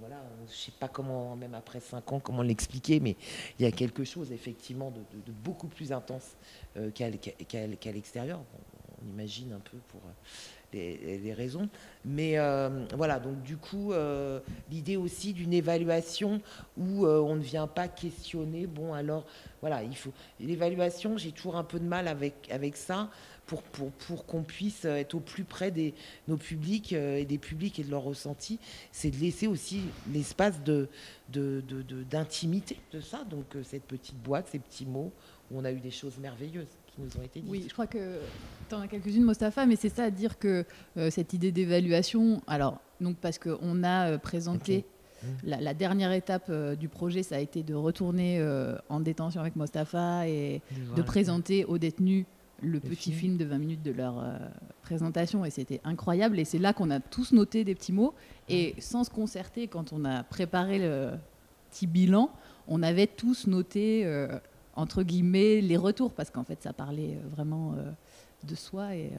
voilà, je ne sais pas comment, même après 5 ans, comment l'expliquer, mais il y a quelque chose effectivement de beaucoup plus intense qu'à l'extérieur. On imagine un peu pour les raisons. Mais voilà, donc du coup, l'idée aussi d'une évaluation où on ne vient pas questionner. Bon, alors, voilà, il faut... L'évaluation, j'ai toujours un peu de mal avec ça. Pour qu'on puisse être au plus près de nos publics et des publics et de leurs ressentis, c'est de laisser aussi l'espace d'intimité de ça. Donc cette petite boîte, ces petits mots, où on a eu des choses merveilleuses qui nous ont été dites. Oui, je crois que tu en as quelques-unes, Mostafa, mais c'est ça à dire que cette idée d'évaluation, alors, donc parce qu'on a présenté... Okay. La dernière étape du projet, ça a été de retourner en détention avec Mostafa et de présenter aux détenus le petit film de 20 minutes de leur présentation, et c'était incroyable. Et c'est là qu'on a tous noté des petits mots, et sans se concerter, quand on a préparé le petit bilan, on avait tous noté entre guillemets les retours, parce qu'en fait ça parlait vraiment de soi, et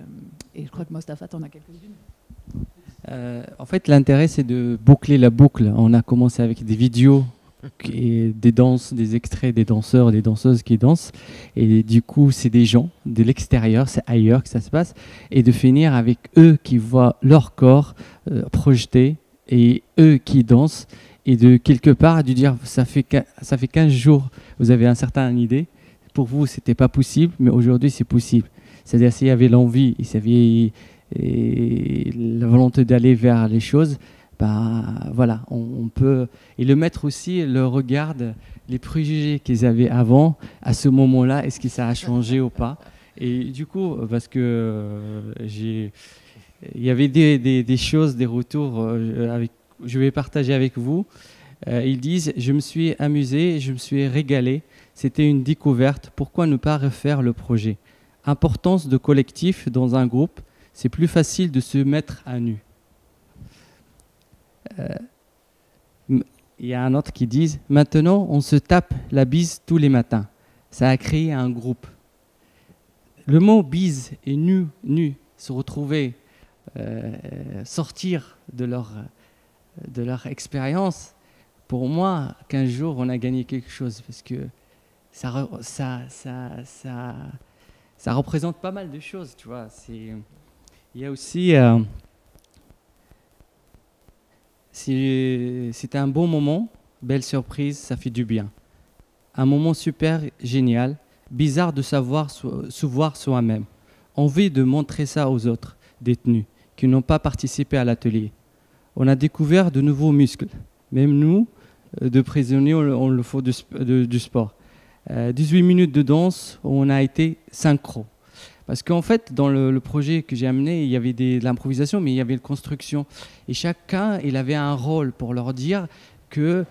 je crois que Mostafa t'en a quelques-unes. En fait, l'intérêt, c'est de boucler la boucle. On a commencé avec des vidéos et des danses, des extraits des danseurs, des danseuses qui dansent. Et du coup, c'est des gens de l'extérieur, c'est ailleurs que ça se passe. Et de finir avec eux qui voient leur corps projeté et eux qui dansent. Et de quelque part, de dire, ça fait 15 jours, vous avez une certaine idée. Pour vous, ce n'était pas possible, mais aujourd'hui, c'est possible. C'est-à-dire, s'il y avait l'envie, et la volonté d'aller vers les choses, voilà, on peut. Et le maître aussi le regarde, les préjugés qu'ils avaient avant, à ce moment-là, est-ce que ça a changé ou pas? Et du coup, parce que il y avait des choses, des retours, je vais partager avec vous. Ils disent, je me suis amusé, je me suis régalé, c'était une découverte, pourquoi ne pas refaire le projet? Importance de collectif dans un groupe, c'est plus facile de se mettre à nu. Il y a un autre qui dit, maintenant on se tape la bise tous les matins. Ça a créé un groupe. Le mot bise et nu, se retrouver, sortir de leur expérience, pour moi, 15 jours, on a gagné quelque chose, parce que ça représente pas mal de choses, tu vois. Il y a aussi... c'était un bon moment, belle surprise, ça fait du bien. Un moment super génial, bizarre de se voir soi-même. Envie de montrer ça aux autres détenus qui n'ont pas participé à l'atelier. On a découvert de nouveaux muscles. Même nous, de prisonniers, on le faut du sport. 18 minutes de danse, on a été synchro. Parce qu'en fait, dans le projet que j'ai amené, il y avait de l'improvisation, mais il y avait de la construction. Et chacun, il avait un rôle pour leur dire que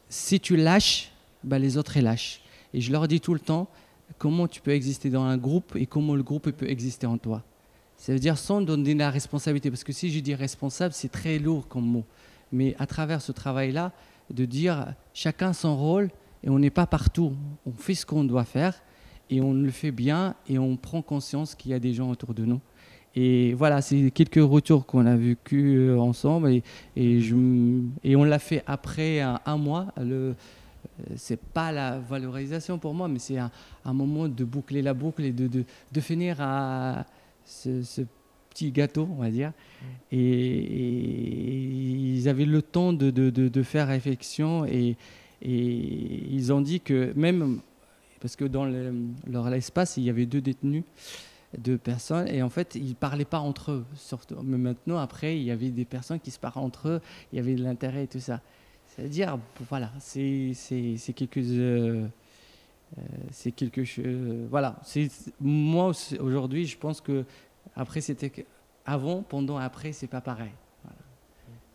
si tu lâches, les autres, ils lâchent. Et je leur dis tout le temps comment tu peux exister dans un groupe et comment le groupe peut exister en toi. Ça veut dire sans donner la responsabilité. Parce que si je dis responsable, c'est très lourd comme mot. Mais à travers ce travail-là, de dire chacun son rôle et on n'est pas partout. On fait ce qu'on doit faire. Et on le fait bien et on prend conscience qu'il y a des gens autour de nous. Et voilà, c'est quelques retours qu'on a vécu ensemble. Et on l'a fait après un mois. C'est pas la valorisation pour moi, mais c'est un moment de boucler la boucle et de finir à ce petit gâteau, on va dire. Et ils avaient le temps de faire réflexion. Et ils ont dit que même... Parce que dans leur espace, il y avait 2 détenus de personnes et en fait ils parlaient pas entre eux surtout. Mais maintenant après il y avait des personnes qui se parlaient entre eux, il y avait de l'intérêt et tout ça. C'est-à-dire voilà, c'est quelque chose. Voilà, moi aujourd'hui je pense que après c'était avant, pendant, après c'est pas pareil. Voilà,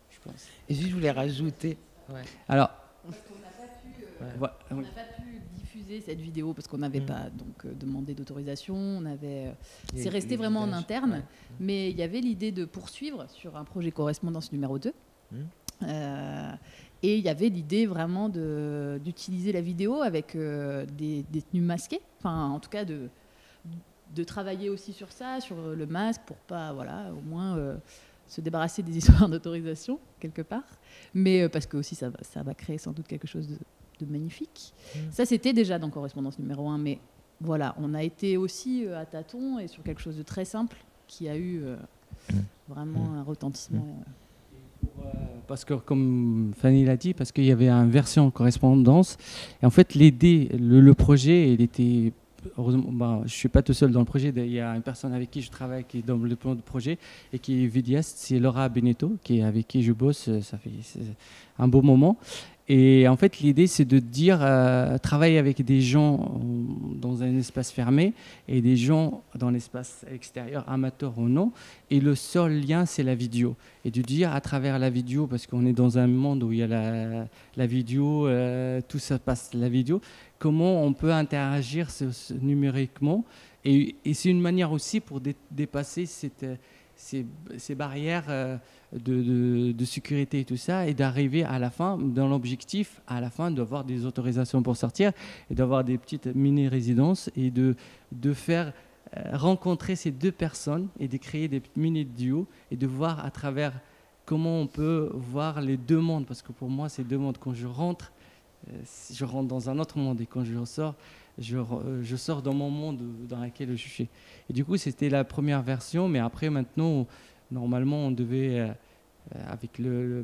je pense. Et juste je voulais rajouter. Ouais. Alors. Parce qu'on n'a pas pu diffuser cette vidéo parce qu'on n'avait pas donc demandé d'autorisation. C'est resté vraiment en interne, ouais. Mais il y avait l'idée de poursuivre sur un projet correspondance numéro 2. Et il y avait l'idée vraiment d'utiliser la vidéo avec des détenus masqués, enfin en tout cas de travailler aussi sur ça, sur le masque, pour pas, voilà, au moins se débarrasser des histoires d'autorisation quelque part, mais parce que aussi ça va créer sans doute quelque chose de magnifique. Ça c'était déjà dans correspondance numéro 1, mais voilà, on a été aussi à tâtons et sur quelque chose de très simple qui a eu vraiment un retentissement. Parce que, comme Fanny l'a dit, parce qu'il y avait une version correspondance. Et en fait, le projet, il était... Heureusement, je ne suis pas tout seul dans le projet. Il y a une personne avec qui je travaille qui est dans le plan de projet et qui est vidéaste, c'est Laura Beneteau, avec qui je bosse. Ça fait un beau moment. Et en fait, l'idée, c'est de dire travailler avec des gens dans un espace fermé et des gens dans l'espace extérieur, amateurs ou non. Et le seul lien, c'est la vidéo. Et de dire à travers la vidéo, parce qu'on est dans un monde où il y a la vidéo, tout ça passe la vidéo, comment on peut interagir numériquement. Et c'est une manière aussi pour dépasser ces barrières de sécurité et tout ça, et d'arriver à la fin, dans l'objectif, à la fin, d'avoir des autorisations pour sortir et d'avoir des petites mini-résidences et de faire rencontrer ces deux personnes et de créer des mini-duos et de voir à travers comment on peut voir les deux mondes, parce que pour moi, ces deux mondes, quand je rentre dans un autre monde et quand je sors, je sors dans mon monde dans lequel je suis. Et du coup, c'était la première version, mais après, maintenant, normalement, on devait,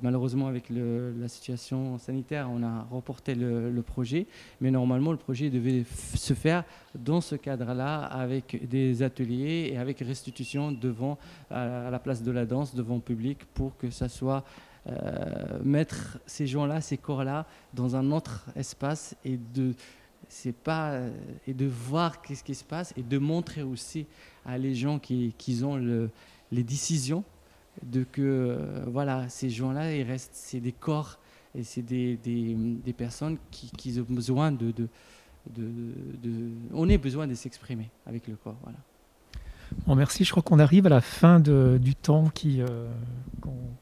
malheureusement, avec la situation sanitaire, on a reporté le projet, mais normalement, le projet devait se faire dans ce cadre-là, avec des ateliers et avec restitution à la place de la danse, devant le public, pour que ça soit mettre ces gens-là, ces corps-là, dans un autre espace et de voir qu'est-ce qui se passe et de montrer aussi à les gens qui ont les décisions que voilà, ces gens-là, ils restent, c'est des corps et c'est des personnes qui ont besoin on a besoin de s'exprimer avec le corps. Voilà. Bon, merci, je crois qu'on arrive à la fin du temps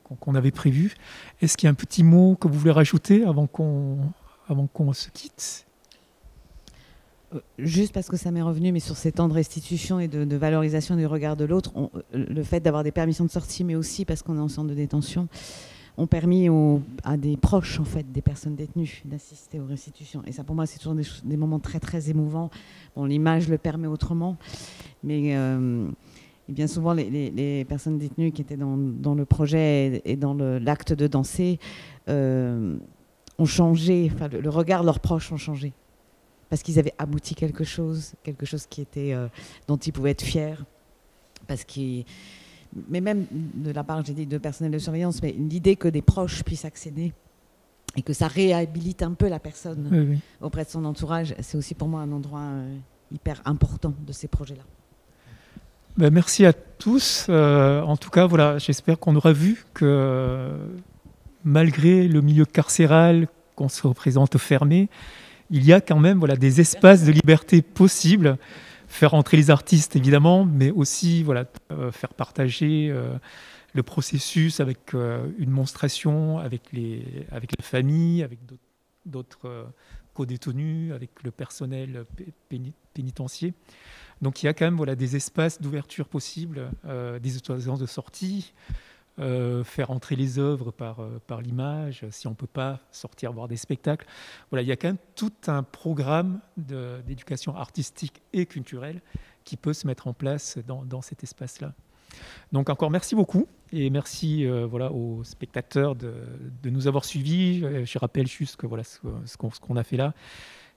qu'on avait prévu. Est-ce qu'il y a un petit mot que vous voulez rajouter avant qu'on se quitte ? Juste parce que ça m'est revenu, mais sur ces temps de restitution et de valorisation du regard de l'autre, le fait d'avoir des permissions de sortie, mais aussi parce qu'on est en centre de détention, ont permis à des proches, en fait, des personnes détenues, d'assister aux restitutions. Et ça, pour moi, c'est toujours des moments très, très émouvants. Bon, l'image le permet autrement, mais et bien souvent, les personnes détenues qui étaient dans le projet et dans l'acte de danser ont changé, enfin, le regard de leurs proches ont changé. Parce qu'ils avaient abouti quelque chose qui était, dont ils pouvaient être fiers. Mais même de la part, j'ai dit, de personnel de surveillance, mais l'idée que des proches puissent accéder et que ça réhabilite un peu la personne auprès de son entourage, c'est aussi pour moi un endroit hyper important de ces projets-là. Ben, merci à tous. En tout cas, voilà, j'espère qu'on aura vu que malgré le milieu carcéral qu'on se représente fermé, il y a quand même des espaces de liberté possibles. Faire entrer les artistes, évidemment, mais aussi faire partager le processus avec une monstration, avec la famille, avec d'autres co-détenus, avec le personnel pénitentiaire. Donc il y a quand même des espaces d'ouverture possibles, des autorisations de sortie, faire entrer les œuvres par l'image, si on ne peut pas sortir voir des spectacles. Voilà, il y a quand même tout un programme d'éducation artistique et culturelle qui peut se mettre en place dans cet espace-là. Donc encore merci beaucoup et merci aux spectateurs de nous avoir suivis. Je rappelle juste que ce qu'on a fait là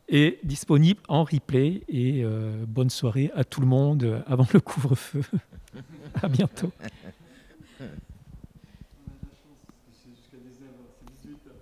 est disponible en replay. Et bonne soirée à tout le monde avant le couvre-feu. À bientôt. On a de la chance, parce que c'est jusqu'à 19h, c'est 18h.